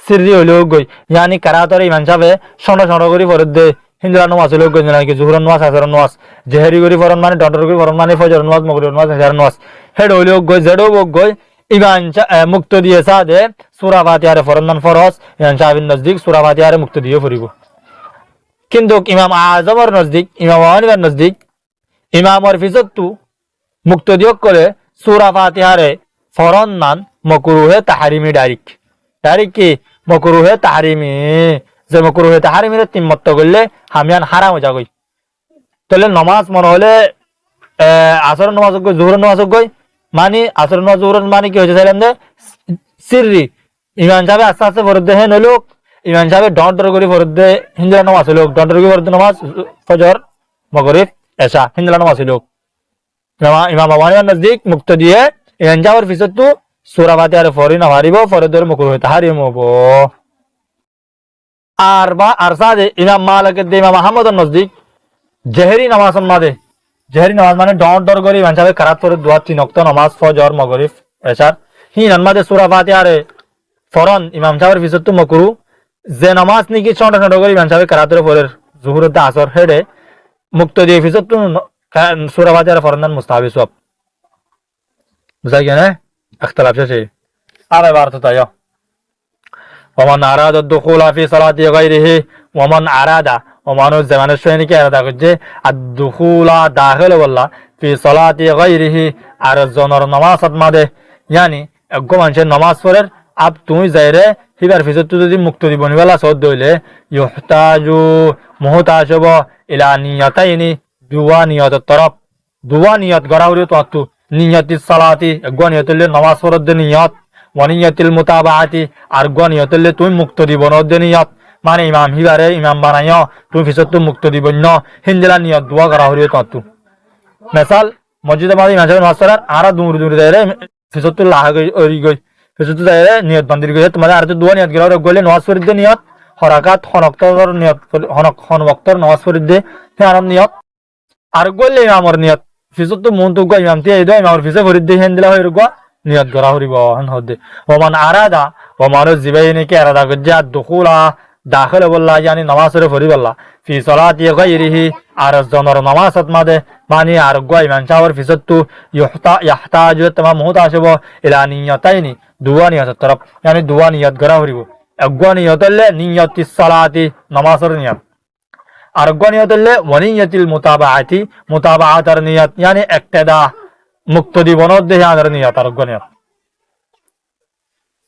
সিররি হইলো গই ইয়ানি কেরাতরে ইমাম শাফি সন্ড করি ফরদ দে হিন্দা নামাজ হইলো গই জানে কি জোহর নামাজ আসর নামাজ জেহরি করি ফরন মানে ডন্টর করি ফরন মানে ফজর নামাজ মাগরিব নামাজ ইশার নামাজ হেড হইলো গই জেডো গই ইমান মুক্ত দিয়ে সাদে সূরা ফাতিহারে ফরমান ফরজ ইমাম শাফির নজদিক সূরা ফাতিহারে মুক্ত দিয়ে ফরিব কিন্তু ইমাম আযমের নজদিক ইমাম হানিফার নজদিক ইমামর ফিজতু মুক্ত দিয়ে করে সূরা ফাতিহারে ফরমান মাকরুহে তাহরিমি ডাইরেক্ট কি মাকরুহে তাহরিমি যে মাকরুহে তাহরিমিরে তিমত্ত করলে হামিয়ান হারাম হয়ে যাগই তাহলে নামাজ মনে হলে আসর নামাজ গই জোহর নামাজ গই মানে আসর নামাজ জোহর মানে কি হয়েছে তাইলে সিররি ইমাম সাহেব আস্তে আস্তে ফরদ দে হেন লোক ইমাম সাহেব ডন্টর করে ফরদ দে হিন্দা নামাজ লোক ডন্টর করে ফরদ নামাজ ফজর মাগরিব এশা হিন্দা নামাজ লোক ইমাম আবু হানিফার নজদিক মুক্তদিয়ে ইমান যাওয়ার পিছত তো সূরা ফাতিহার ফরি না হারিব ফরে ধরে মুকুর হইতে হারিম হবো আর সাদে ইমাম মালিকের দে ইমাম আহমদের নজদিক জেহেরি নামাজ মাদে জেহেরি নামাজ মানে ডর ডর করে ইমান সাহেব খারাপ করে দোয়া 3 ওয়াক্ত নামাজ ফজর মাগরিব এশার হি নামাজে সূরা ফাতিহার ফরন ইমাম সাহেবের পিছত তো মুকুর যে নামাজ নাকি ছোট ছোট করে ইমান সাহেব খারাপ করে পরের জোহর দা আসর হেডে মুক্তদিয়ে পিছত তো সূরা ফাতিহার ফরন মুস্তাহাবি সব বুঝাই গেছে اختلاف شيء هذا عبارة تايو ومن أراد الدخول في صلاة غيره ومن أراد ومن الزمان الشيني كي أراد الدخول داخل والله في صلاة غيره أرزون نماز ماده يعني أقوم أنشأ نماز فرر अब तुम्ही जायरे ही बार फिसत तू যদি মুক্তি বনিবালা সদ দইলে ইহতাজু মুহতাজব ইলা নিয়াতাইনি দুয়া নিয়ত তরফ দুয়া নিয়ত গরাউরি তো নিয়তি সালাতি গনিয়তুল নামাজ ফরদ নিয়ত ওয়ানিয়তুল মুতাবাআতি আর গনিয়তুল তুমি মুক্তি বনদ নিয়ত মানে ইমাম হিবারে ইমাম বানাইও তুমি ফিসত তু মুক্তি বন্য হিন্দলা নিয়ত দুয়া গরাউরি তো মিসাল মসজিদে মাদি মাঝে নামাজ পড়ার আরা দূর দূর যায়রে ফিসত তু লাহ গই ওরি গই ফিসত তু যায়রে নিয়ত বান্দির গই তোমাদের আর তো দুয়া নিয়ত গরাউরি গলে নামাজ ফরদ নিয়ত হরাকাত হনক্তর নিয়ত হন ওয়াক্তর নামাজ ফরদ হে আরাম নিয়ত আর গলে ইমামর নিয়ত ফিসত তো মন তো গো ইমাম তে এদো ইমামর ফিসে ফরিদ দে হেন্দলা হইর গো নিয়ত গরা হরিব হন হদে ওমান আরাদা ওমান জিবাইনি কে আরাদা গজা দুখুলা দাখিল বল্লা yani নামাজের ফরি বল্লা ফি সালাতি গায়রিহি আর জনর নামাজত মাদে মানি আর গো ইমাম চাওয়ার ফিসত তো ইহতাজু তামাম মুহতাশব ইলা নিয়তাইনি দুয়া নিয়ত তরফ yani দুয়া নিয়ত গরা হরিব একগো নিয়তলে নিয়তি সালাতি নামাজের নিয়ত আর গনিয়তুল্লাহ ওয়ানিয়াতিল মুতাবাআতি মুতাবাআতার নিয়ত yani ইক্তেদা মুক্তদি বনদ দেহার নিয়ত আর গনিয়ত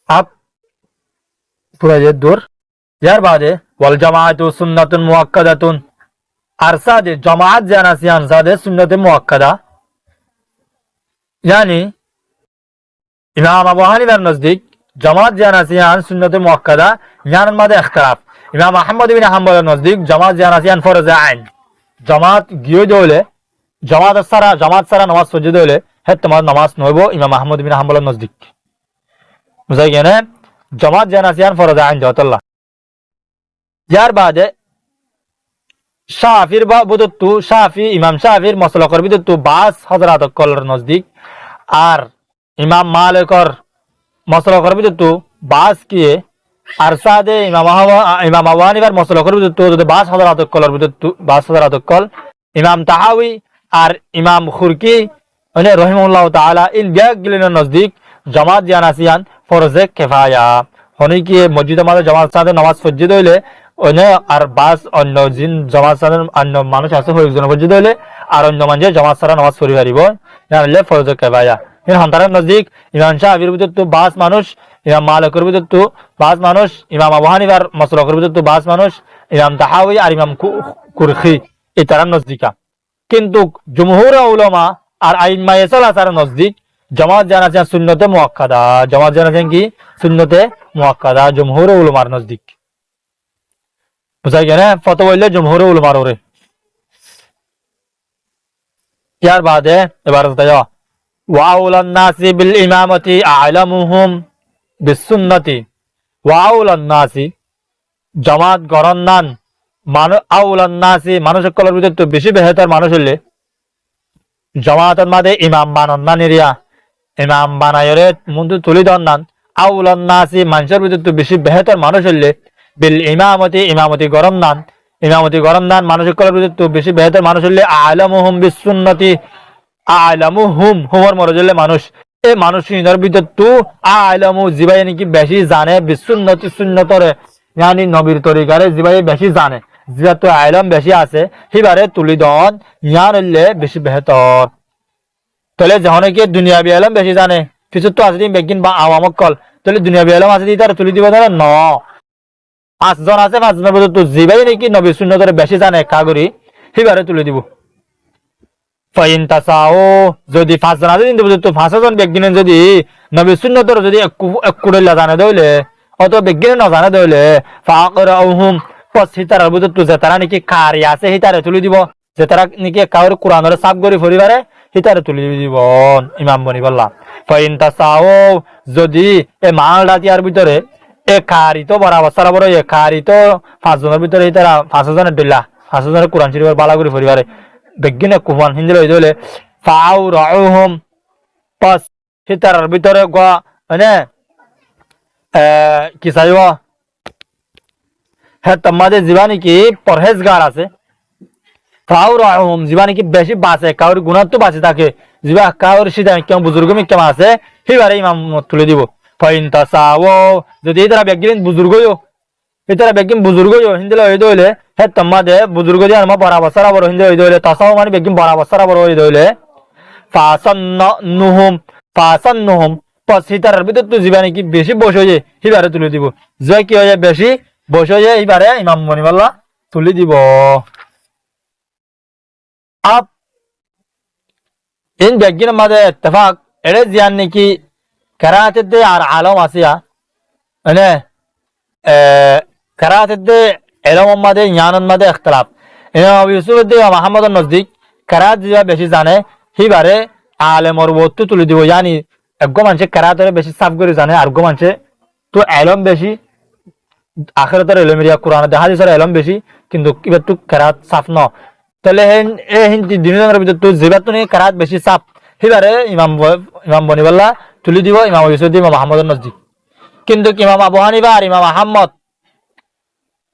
আপ পুরা যে দূর ইয়ার বাদে ওয়াল জামাআতু সুন্নাতুন মুআক্কাদাতুন আর সাদে জামাআত জানাসিয়ান সাদে সুন্নাতে মুআক্কাদা yani ইমাম আবু হানিফার নজদিক জামাআত জানাসিয়ান সুন্নাতে মুআক্কাদা ইয়ার মধ্যে ইখতিলাফ ইমাম আহমদ বিন হাম্বলের নজদিক জামাত জানাসিয়ান ফরজ আইন জামাত গিয়ে দইলে জামাত সারা নামাজ পড়ে দইলে হে তোমার নামাজ নইব ইমাম আহমদ বিন হাম্বলের নজদিক বুঝাই গেনে জামাত জানাসিয়ান ফরজ আইন জাতাল্লাহ ইয়ার বাদে শাফির বা বুদতু শাফি ইমাম শাফির মাসলা করবি তো বাস হযরত কলর নজদিক আর ইমাম মালিকর মাসলা করবি তো বাস কিয়ে আর সাদে ইমাম আবু হানিফার মাসলা করবি তো যদি বাস হযরত কলর তো বাস হযরত কল ইমাম তাহাউই আর ইমাম খুরকি মানে রহিমাহুল্লাহ তাআলা ইন বিয়াক গিলেন নজদিক জামাত জানাসিয়ান ফরজে কিফায়া হনি কি মসজিদে মাঝে জামাত সাথে নামাজ পড়তে হইলে ওনে আর বাস অন্য জিন জামাত সাথে অন্য মানুষ আছে হইজন পড়তে হইলে আর অন্য মানুষ জামাত সাথে নামাজ পড়ি পারিব জানলে ফরজে কিফায়া ইন হন্তারের নজদিক ইমাম শাফির ভিতর তো বাস মানুষ ইমাম মালিকের ভিতর তো বাস মানুষ ইমাম আবু হানিফার মাসলাকের ভিতর তো বাস মানুষ ইমাম তাহাউই আর ইমাম কুরখি এই তারা নজদিকা কিন্তু জমহুর উলামা আর আইম্মায়ে সালাসার নজদিক জামাত জানাসিয়ান সুন্নতে মুআক্কাদা জামাত জানাসিয়ান কি সুন্নতে মুআক্কাদা জমহুর উলামার নজদিক বুঝাই গেছে ফতোয়া হইলে জমহুর উলামার ওরে ইয়ার বাদে এবার তাইয়া ওয়াউলান নাসি বিল ইমামতি আ'লামুহুম বিসুন্নতি ওয়াউলান নাসি জামাত গরন্নান আউলান নাসি মানুষের কলর ভিতর তো বেশি বেহতর মানুষ হইলে জামাতের মাঝে ইমাম বানান নিরিয়া ইমাম বানায়রে মুন্দু তুলি দন্নান আউলান নাসি মানুষের ভিতর তো বেশি বেহতর মানুষ হইলে বিল ইমামতি গরন্নান মানুষের কলর ভিতর তো বেশি বেহতর মানুষ হইলে আ'লামুহুম বিসুন্নতি আ'লামুহুম হুমর মরজলে মানুষ এই মানুষ ইনার ভিতর তো আ'লামু জিবাই নাকি বেশি জানে বিসুন্নতি সুন্নতরে yani নবীর তরিকারে জিবাই বেশি জানে জিবা তো আইলাম বেশি আছে হিবারে তুলি দন ইয়ার হইলে বেশি বেহতর তাহলে যখন কি দুনিয়াবি আলম বেশি জানে কিছু তো আছে বেগিন বা আওয়ামক কল তাহলে দুনিয়াবি আলম আছে তার তুলি দিব না ন পাঁচজন আছে পাঁচজনের ভিতর তো জিবাই নাকি নবীর সুন্নতরে বেশি জানে কাগরি হিবারে তুলি দিব ফাইন তাসাও যদি পাঁচজন আছে কিন্তু তো পাঁচজন বেগিনে যদি নবীর সুন্নতরে যদি এক কুড়িলা জানে দইলে অত বেগিনে না জানে দইলে ফাকরাউহুম পস হিতার ভিতর তো যে তারা নাকি কারি আছে হিতারে তুলি দিব যে তারা নাকি কাউর কোরআনের সাফ করে পরিবারে হিতারে তুলি দিব ইমাম বনি বললাম ফাইনতা চাও যদি এ মালটা তিয়ার ভিতরে এ কারি তো বরাবর সারাবর এ কারি তো 5 জনের ভিতরে তারা 5 জনের দিলা 5 জনের কোরআন শরীফের বালা করে পরিবারে বেগিনে কুফান হিন্দি লই দলে ফাউ রাউহুম পাস হিতার ভিতরে গা মানে কি চাইব হ্যাঁ তোমাদের জীবানি কি পরহেজগার আছে ফাউ রাউহুম জীবানি কি বেশি বাঁচে কাউর গুণাত্ব বাঁচে থাকে জিবা কাউর সিধা কেমন বুজুর্গ কেমন আছে সেবারে ইমাম তুলে দিব ফাইনতা চাও যদি তারা বেগিন বুজুর্গও ইতারা বেগিন বুজুর্গও হিন্দি লই দলে হে তোমাদের বুজুর্গ দিয়ে আমার বরাবর সারাবর হিন্দি লই দলে তাসাও মানে বেগিন বরাবর সারাবর হই দলে ফাসান্নুহুম পাস হিতার ভিতর তো জীবানি কি বেশি বসে যায় হিবারে তুলে দিব যে কি হয় বেশি বসে যায় হিবারে ইমাম মনিবাল্লাহ তুলে দিব আপ ইন বেগিন মাঝে ইত্তেফাক এড়ে জিয়ান নাকি কারাতে আর আলম আসিয়া মানে কারাতে এলম মাঝে জ্ঞানের মাঝে ইখতিলাফ ইমাম ইউসুফ মুহাম্মদের নজদিক কারাত যা বেশি জানে হিবারে আলেমর বস্তু তুলে দিব জানি একগো মানুষে কারাতের বেশি সাফ করে জানে আর গো মানুষে তো এলম বেশি আখিরাতের এলম রিয়া কোরআন হাদিসের এলম বেশি কিন্তু এবার তো কারাত সাফ ন তাহলে এ হিন্দি দিনের ভিতর তো যেবার তো নেই কারাত বেশি সাফ হিবারে ইমাম বনিবাল্লাহ তুলে দিব ইমাম ইউসুফ মুহাম্মদের নজদিক কিন্তু ইমাম আবু হানিফা আর ইমাম আহমদ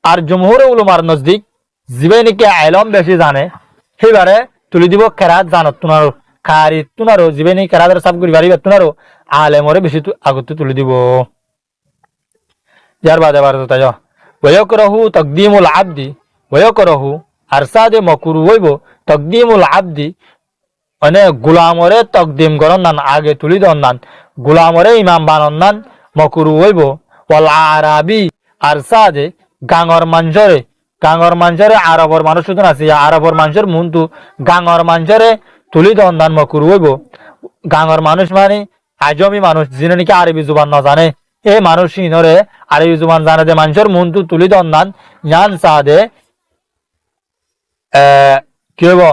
আর জমহুর উলামার নজদিক জিবাই নাকি এলম বেশি জানে হিবারে তুলে দিব কেরাত জানত তোমার কারি তোমারও জিবাই নাকি কেরাতের সাফ করি পারিবা তোমারও আলেমরে বেশি আগতে তুলে দিব যার বাদে বার তাই ওয়াকরাহু তাকদীমুল আবদি ওয়াকরাহু আরসাদে মাকরু হইব তাকদীমুল আবদি মানে গোলামরে তাকদীম করন নান আগে তুলি দন নান গোলামরে ইমাম বানন নান মাকরু হইব ওয়াল আরাবি আরসাদে গাঙর মাঞ্জরে আরবর মানুষ শুধু আছে আরবর মানুষের মুন্তু গাঙর মাঞ্জরে তুলি দন নান মাকরু হইব গাঙর মানুষ মানে আজমি মানুষ যিনি নাকি আরবি জুবান না জানে এই মানুষ ইনরে আরবি জুবান জানে যে মানুষের মুন্তু তুলি দন নান ইয়ান সাদে কি হইব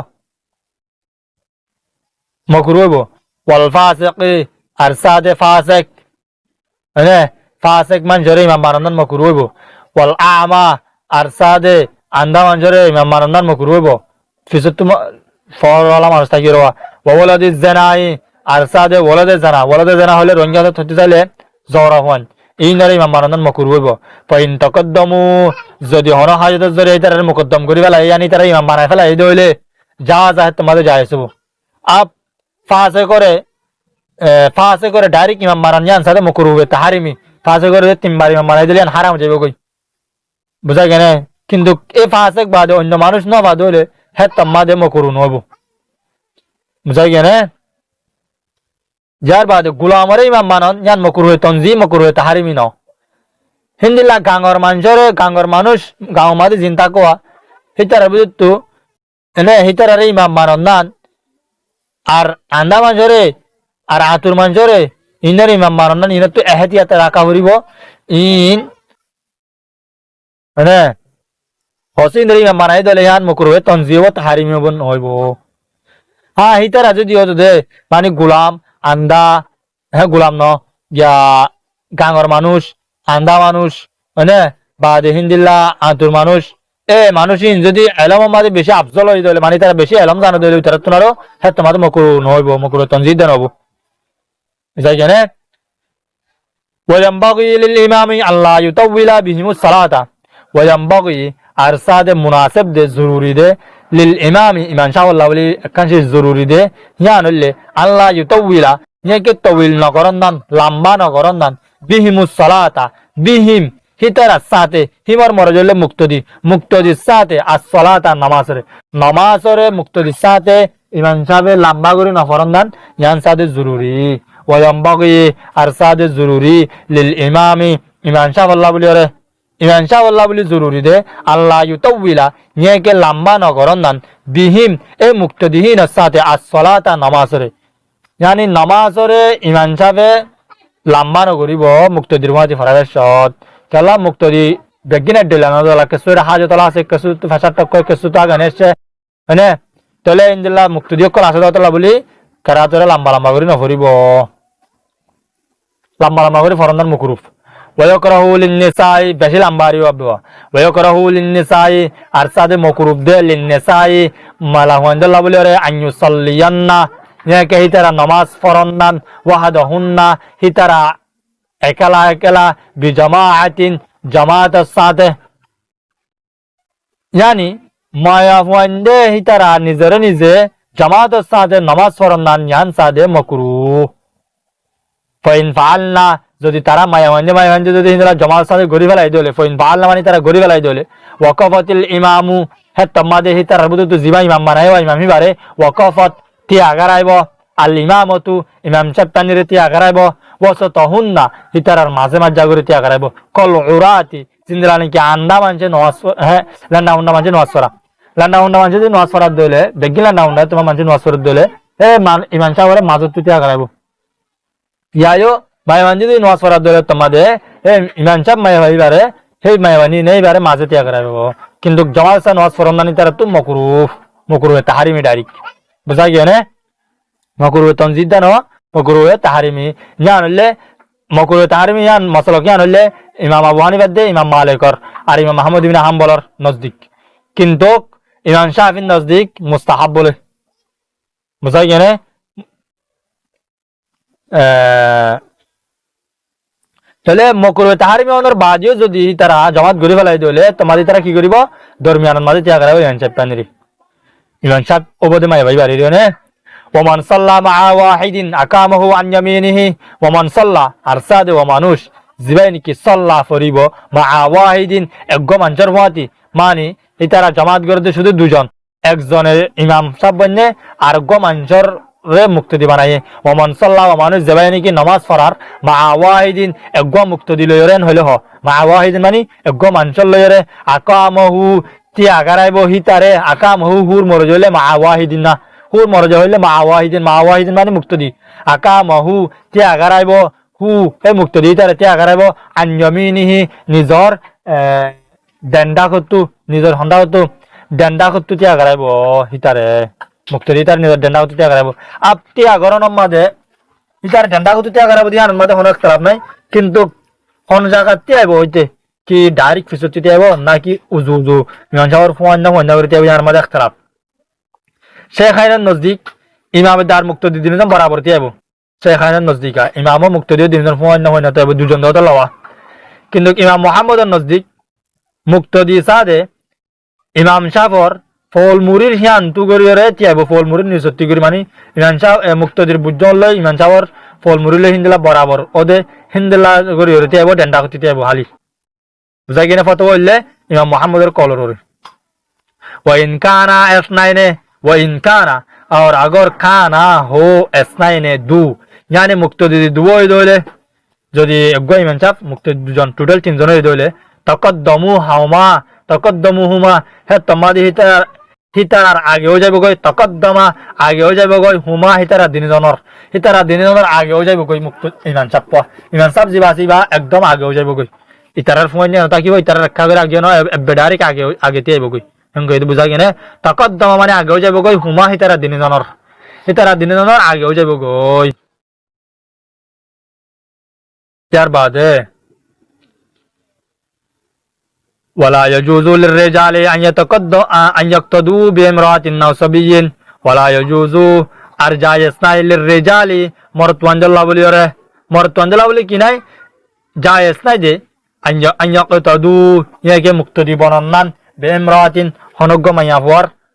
মকরু হইব ওয়াল ফাসিকি আর সাদে ফাসিক মানে ফাসিক মানজরে ইমাম বানান মকরু হইব ওয়াল আমা আর সাদে আন্দা মানজরে ইমাম বানান মকরু হইব ফিসত তো ফরওয়ালা মানুষ থাকি রওয়া ওয়ালাদিস জানাই আর সাদে ওয়ালাদে জানা হলে রঙ্গিয়াতে থতে চাইলে জওরা হন এই নারে ইমাম বানান মকরু হইব ফাইন তাকদ্দমু যদি হন হাজতের জরে এটার মুকদ্দম করি ফেলা ইয়ানি তারা ইমাম বানাই ফেলা এই দইলে যা তোমাদের যায় আসব আপ ফাসে করে ডাইরেক্ট ইমাম বানান জান সাথে মকরু হবে তাহারিমি ফাসে করে তিনবার ইমাম বানাই দিলেন হারাম যাবে কই বুঝা গেনে কিন্তু এই ফাসেক বাদে অন্য মানুষ না বাদ হলে হ্যাঁ তোমাদের মকরু নব বুঝাই গেনে যার বাদে গোলামরে ইমাম বানান জান মকরু হয়ে তনজি মকরু হয়ে তাহারিমি ন হিন্দিলা গাঙর মানুষ গাঁও মাঝে চিন্তা কোয়া হিতার বুঝতো এনে হিতারে ইমাম বানান নান আর আন্দা মাঞ্জরে আর আতুর মাঞ্জরে ইনের ইমাম বানান নান ইনের তো এহতিয়াতে রাখা হরিব ইন মানে হসিন ইমাম বানাই দলে ইয়ান মকরু হয়ে তনজি হইব তাহারিমি হইব হ্যাঁ হিতারা যদি হতো দে মানে গোলাম আন্দা হ্যাঁ গোলাম ন গিয়া গাঙর মানুষ আন্দা মানুষ মানে বা হিন্দিল্লা আতুর মানুষ মানুষ যদি এলম মাঝে বেশি আফজল হয়ে দিলে মানে তারা বেশি এলম জানো দিলে তারা তোমারও হ্যাঁ তোমাদের মকরু নহইব মকরু তনজিদ দেন হবো যাই জানে ওয়ায়ামবাগি লিল ইমামি আল্লাহ ইউতাওয়িলা বিহিমুস সালাতা ওয়ায়ামবাগি আরসাদে মুনাসিব দে জরুরি দে লিল ইমামি ইমাম শাওয়াল্লাহ বলি কাছে জরুরি দে ইয়ানলে আল্লাহ ইউতাওয়িলা ইয়াকে তাওয়িল না করন নান লম্বা না করন নান বিহিমুস সালাতা বিহিম হিতারা সাথে হিমর মরজলে মুক্তদি সাথে as-salata নামাজরে মুক্তদি সাথে ইমাম সাহেব লম্বা করে না ফরন দান ইয়ান সাথে জরুরি ওয়ায়ামবাগি আর সাথে জরুরি লিল ইমামি ইমাম শাওয়াল্লাহ বলি রে ইমাম শাওয়াল্লাহ বলি জরুরি দে আল্লাহ ইউতাওয়িলা ইয়াকে লম্বা না করন দান বিহিম এ মুক্তদিহিন সাথে as-salata নামাজরে यानी নামাজরে ইমাম সাহেব লম্বা না করিব মুক্তদির মাঝে ফরাশত কেলা মুক্তদি বেগিনে দিলাম কেসুর হাজতলা আছে কেসু ফাঁসার টক কেসু তো আগানে হয়নে তাহলে ইনদিল্লা মুক্তদি অকল আছে দতলা বলি কেরাতরে লম্বা লম্বা করে নফরিব লম্বা লম্বা করে ফরন্দান মুকরুফ ওয়াকরাহু লিন্নিসাই বেশি লম্বা আরি আববা ওয়াকরাহু লিন্নিসাই আর সাদে মুকরুফ দে লিন্নিসাই মালা ওয়ান্দাল্লা বলি রে আইয়ু সাল্লিয়ান্না কে হিতারা নামাজ ফরন্দান ওয়াহাদাহুন্না হিতারা একলা একলা বিজামাআতিন জামাতের সাথে yani maya wande hitara nizare nize jamaat saade namaz forandan yan saade makruh fain faalna যদি তারা maya wande যদি হিন্দরা জামাত সাথে গরি ফেলাই দলে ফাইন faalna মানে তারা গরি ফেলাই দলে ওয়াকাফাতিল ইমামু হে তামাদে হিতার বুদু তো জিবা ইমাম বানায় ইমাম হিবারে ওয়াকাফাত তি আগারাইব আল ইমামতু ইমাম চাপানিরে তি আগারাইব ওয়াসাতাহুন্না হিতারার মাঝে মাঝে গরি তি আগারাইব কল উরাতি জিন্দ্রানি কি আন্ডা মানছে নওয়াজ হ্যাঁ লান্ডা উন্ডা মানছে নওয়াজ পড়া লান্ডা উন্ডা মানছে যদি নওয়াজ পড়ার দলে বেগি লান্ডা উন্ডা তোমার মানছে নওয়াজ পড়ার দলে এ ইমান সাহেবের মাজত তুই আগারাইব ইয়ায়ো মায়াবান যদি নওয়াজ পড়ার দলে তোমাদের এ ইমান সাহেব মায়াবাইবারে সেই মায়াবানি নেই বারে মাঝে ত্যাগ আগারাইব কিন্তু জামাত সা নওয়াজ পড়ানি তারা তো মকরুহ তাহারিমি ডাইরেক্ট বুঝা গিয়ে না মকরুহ তনজিদ দানো মকরুহ তাহারিমি জানলে মকরুহ তাহারিমি ইয়ান মসলক ইয়ান হইলে ইমাম আবু হানিফার দে ইমাম মালিকর আর ইমাম আহমদ ইবনে হাম্বলর নজদিক কিন্তু ইমাম শাফির নজদিক মুস্তাহাব বলে বুঝা গিয়ে না তাহলে মকরুহ তাহারিমি অনর বাদিও যদি তারা জামাত গরি ফেলাই দিলে তোমাদের তারা কি করিব দরমিয়ানের মাঝে ত্যাগ করাবে ইমাম সাহেব পানিরি ইমাম সাহেব ওবদে মাই ভাই বাড়ি রে ওমান সাল্লা মা ওয়াহিদিন আকামাহু আন ইয়ামিনিহি ওমান সাল্লা আর সাদে ওয়া মানুষ জিবাইনি কি সাল্লা ফরিব মা ওয়াহিদিন একগো মানজর হওয়াতি মানে ইতারা জামাত গরতে শুধু দুজন একজনের ইমাম সাহেব বন্নে আর গো মানজর রে মুক্তি বানায় ওমান সাল্লা ওয়া মানুষ জিবাইনি কি নামাজ পড়ার মা ওয়াহিদিন একগো মুক্তি লয়রেন হইল হ মা ওয়াহিদিন মানে একগো মানজর লয়রে আকামাহু তি আগারাইব হিতারে আকামাহু হুর মরজ হইলে মা ওয়াহিদিন না হুর মরজ হইলে মা ওয়াহিদিন মানে মুক্তি আকামাহু তি আগারাইব হু এই মুক্তি হিতারে তি আগারাইব আন ইয়ামিনিহি নিজর ডেন্ডা কতু নিজর হন্ডা কতু ডেন্ডা কতু তি আগারাইব হিতারে মুক্তি হিতারে নিজর ডেন্ডা কতু তি আগারাইব আপতি আগরণম মাদে হিতারে ডেন্ডা কতু তি আগারাইব দিয়ান মাদে হন খারাপ নাই কিন্তু হন জায়গাতে আইব হইতে কি ডাইরেক্ট ফিসতি আইব নাকি উজু ইমান সাহেবের ফোন করে আইব ইয়ার মাদে খারাপ শেখ হায়নার নজদিক ইমামের দার মুক্তি দিন বরাবর আইব শেখ হায়নার নজদিকা ইমামও মুক্তি দিয়ে দিন ফোন তো আইব দুজন তো লওয়া কিন্তু ইমাম মুহাম্মদের নজদিক মুক্তি দিয়ে সাদে ইমাম সাহেবর ফল মুরির হিয়ান তু করিরে আইব ফল মুরির নিসত্তি করি মানে ইমাম সাহেব মুক্তদির বুঝন লই ইমাম সাহেবর ফল মুরিলে হিন্দিলা বরাবর ওদে হিন্দিলা করিরে আইব ডেন্ডা করতে আইব হালি বুঝা কিনা ফটো হইলে ইমাম মুহাম্মদের কলর হরে ওয়াইন কানা এসনাইনে ওয়াইন কানা আর আগর খানা হো এসনাইনে দু यानी মুক্তদি দুই হইলে যদি একগো ইমাম সাহেব মুক্তি দুজন টোটাল তিনজন হইলে তকদ্দমুহুমা হে তোমাদি হিতার আগেও যাইব গই তকদ্দমা আগেও যাইব গই হুমা হিতারা দিনজনের আগেও যাইব গই মুক্ত ইমাম সাহেব জিবা একদম আগেও যাইব গই ইতারার ফোন নিয়ে তাকিব ইতারা রক্ষা করে আগে নয় বেডারিক আগেতে আইব গই হেঙ্গ এটা বুঝা গেনে তকদ্দমা মানে আগেও যাইব গই হুমা হিতারা দিনজনের আগেও যাইব গই त्यार बाद है वला यजूज़ु लिर्रिजालि अन यक्तदू बिइम्रातिन अव सबिय्यिन वला यजूज़ु আর জায়েজ নাই লির্রিজালি মরতওয়ানজলা বলি কি নাই জায়েজ নাই যে আন ইয়াকতাদু ইয়াকে মুক্তি বননান বিইম্রাতিন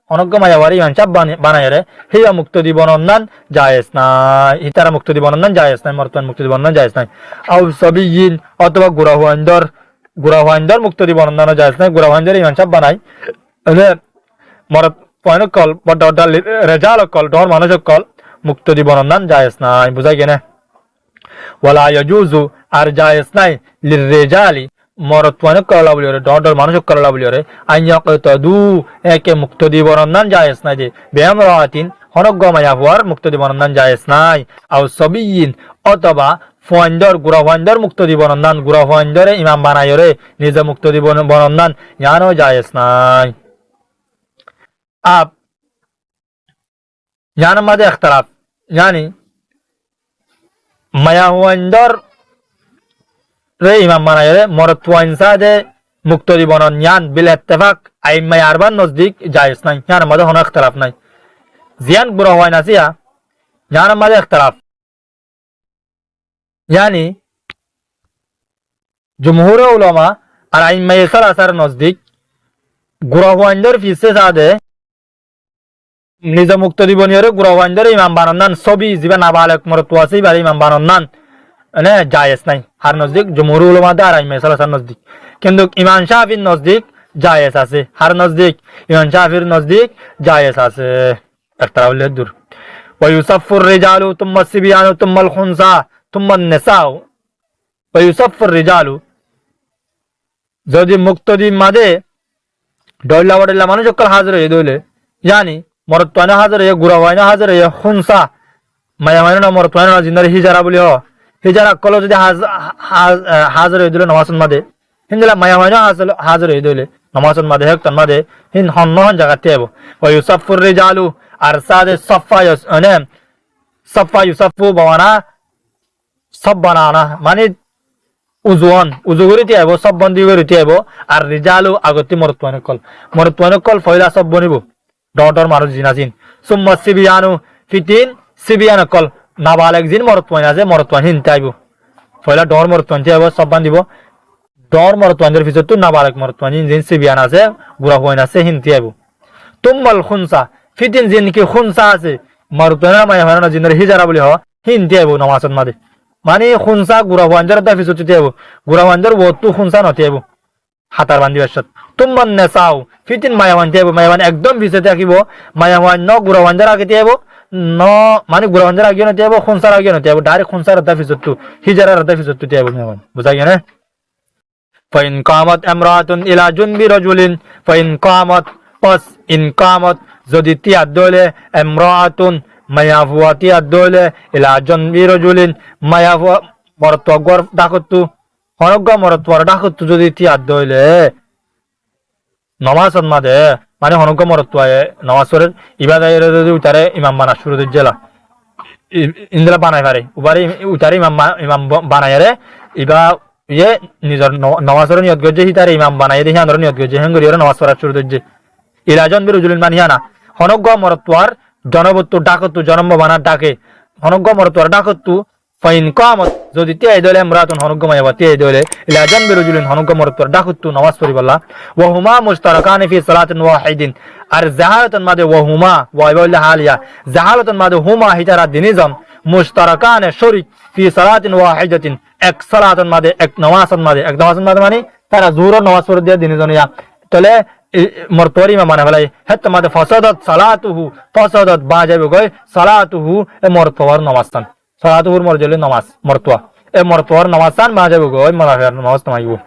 হনগ্গ মায়াওয়ারি ইমানসাব বানায় রে হিয়া মুক্তি বননান জায়েজ নাই ইতারা মুক্তি বননান জায়েজ নাই মরতওয়ান মুক্তি বননান জায়েজ নাই আও সবিয়িন অথবা গুরাহওয়ানদর মুক্তি বননান জায়েজ নাই গুরাহওয়ানদর ইমানসাব বানাই মানে মরত পয়ন কল বড় রেজাল কল ডর মানুষ কল মুক্তি বননান জায়েজ নাই বুঝাই গেনে ওয়ালা ইয়াজুজু আর জায়েজ নাই লিররিজালি মরতওয়ান কলা বলি রে ডর মানুষ কলা বলি রে আইয়াকতাদু একে মুক্তি বননান জায়েজ নাই যে বিইমরাতিন হনগ্গ মায়াওয়ার মুক্তি বননান জায়েজ নাই আও সবিয়িন অথবা গুরাহওয়ানদর মুক্তি বননান গুরাহওয়ানদরে ইমাম বানায় রে নিজে মুক্তি বননান ইয়ানো জায়েজ নাই ইয়ার মাঝে ইখতিলাফ yani মায়াওয়াইন্দর রে ইমাম বানায় মরতুয়াইন সাদে মুক্তদি বনন ইয়ান বিল ইত্তেফাক আইম্মা আরবান নজদিক জায়েজ নাই ইয়ার মাঝে কোনো ইখতিলাফ নাই জিয়ান বুড়া হয় না সিয়া ইয়ার মাঝে ইখতিলাফ yani জমহুর উলামা আর আইম্মা সালাসার নজদিক গুরাওয়াইন্দর ফিসে সাদে নিজ মুক্তদি বনিয়রে গুরাওয়াইন্দর ইমাম বানান সবই জিবা নাবালেক মরতুয়াসি বারে ইমাম বানান মানে জায়েজ নাই হার নজদিক জমহুর উলামা দা আর আইম্মা সালাসার নজদিক কিন্তু ইমাম শাফির নজদিক জায়েজ আছে হার নজদিক ইমাম শাফির নজদিক জায়েজ আছে ইখতিলাফ দূর ويصف الرجال ثم الصبيان ثم الخنثى ثم النساء ويصف الرجال যদি মুক্তদি মাদে ডয়লা বড়লা মানুষ অকল হাজির হয়ে দইলে জানি মরতওয়ানা হাজির হয়ে গুরাওয়ানা হাজির হয়ে খুনসা মায়ামানা মরতওয়ানা জিন্দার হিজারা বলি হ হিজারা কল যদি হাজির হয়ে দিলে নামাজ মাদে হিন্দলা মায়ামানা হাজির হয়ে দইলে নামাজ মাদে হেক তন মাদে হিন হন জায়গাতে আইবো ওয়ুসাফুর রিজালু আর সাদে সফা মানে সফা ইউসাফু বাওয়ানা সব বানানা মানে উজওয়ান উজু করিতে আইব সব বন্দি করিতে আইব আর রিজালু আগতি মরতওয়ানে কল ফয়লা সব বনিব ডটর মানুষ জিনাজিন সুম্মা সিবিয়ানু ফিতিন সিবিয়ান কল নাবালেক জিন মরতওয়ান আছে মরতওয়ান হিনতে আইব ফয়লা ডর মরতওয়ান আইব সব বান্দিব ডর মরতওয়ানের ভিতর তো নাবালেক মরতওয়ান জিন সিবিয়ান আছে বুড়া হইন আছে হিনতে আইব তুম্মাল খুনসা ফিতিন জিন কি খুনসা আছে মরতওয়ানা মায়া হারানা জিনের হিজারা বলি হ হিনতে আইব নামাজত মাদে মানে খুনসা গুড়া ওয়াঞ্জার দা ফিসুতে দেব গুড়া ওয়াঞ্জার ওতু খুনসা নতে দেব হাতার বান্ধি বাসত তুমন নেসাও ফিতিন মায়াওয়ান দেব মায়াওয়ান একদম ফিসুতে থাকিব মায়াওয়ান ন গুড়া ওয়াঞ্জার আগে দেব ন মানে গুড়া ওয়াঞ্জার আগে নতে দেব খুনসার আগে নতে দেব ডাইরেক্ট খুনসার দা ফিসুতু হিজারার দা ফিসুতে দেব মায়াওয়ান বুঝা গেল না ফাইন কামাত ইমরাতুন ইলা জুনবি রাজুলিন ফাইন কামাত পাস ইন কামাত যদি তিয়া দলে ইমরাতুন মায়াফুয়াতি আদলে ইলা জনবি রাজুলিন মায়াফুয়া মরতগর ডাকতু হনগ মরতওয়ার ডাকতু যদি তি আদলে নামাজ মাদে মানে হনগ মরতওয়ায়ে নামাজের ইবাদায়ের যদি উতারে ইমাম বানা শুরু দিজলা ইন্দলা বানাই পারে উবারে উতারে ইমাম বানায় রে ইবা ইয়ে নিজর নামাজের নিয়ত গজে হিতারে ইমাম বানায় রে হিয়ানর নিয়ত গজে হেঙ্গরিয়র নামাজ পড়া শুরু দিজে ইলা জনবি রাজুলিন মানিয়ানা হনগ মরতওয়ার জনবত্তু ডাকতু জন্ম বানার ডাকে হনগ্য মরতওয়ার ডাকতু ফাইন কামত যদি তে দলে ইমরাতুন হনগ্য মায়াবা তে দলে ইলা জানবি রাজুলিন হনগ্য মরতওয়ার ডাকতু নামাজ পড়িবাল্লা ওয়া হুমা মুশতারাকান ফি সালাতিন ওয়াহিদিন আর জাহালাতুন মাদে ওয়া হুমা ওয়া ইবাল্লা হালিয়া জাহালাতুন মাদে হুমা হিতারা দিনিজম মুশতারাকান শরীক ফি সালাতিন ওয়াহিদাতিন এক সালাতুন মাদে এক নামাজন মাদে মানে তারা জোহর নামাজ পড়ে দিয়া দিনিজনিয়া তলে মরতওয়ারি মা মানে ফেলাই হেত মাদে ফাসাদাত সালাতুহু ফাসাদাত বাজাবে গয় সালাতুহু এ মরতওয়ার নামাজতান সালাতুহুর মরজলে নামাজ মরতওয়া এ মরতওয়ার নামাজতান বাজাবে গয় মালাফের নামাজ নামাইবো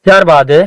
তার বাদে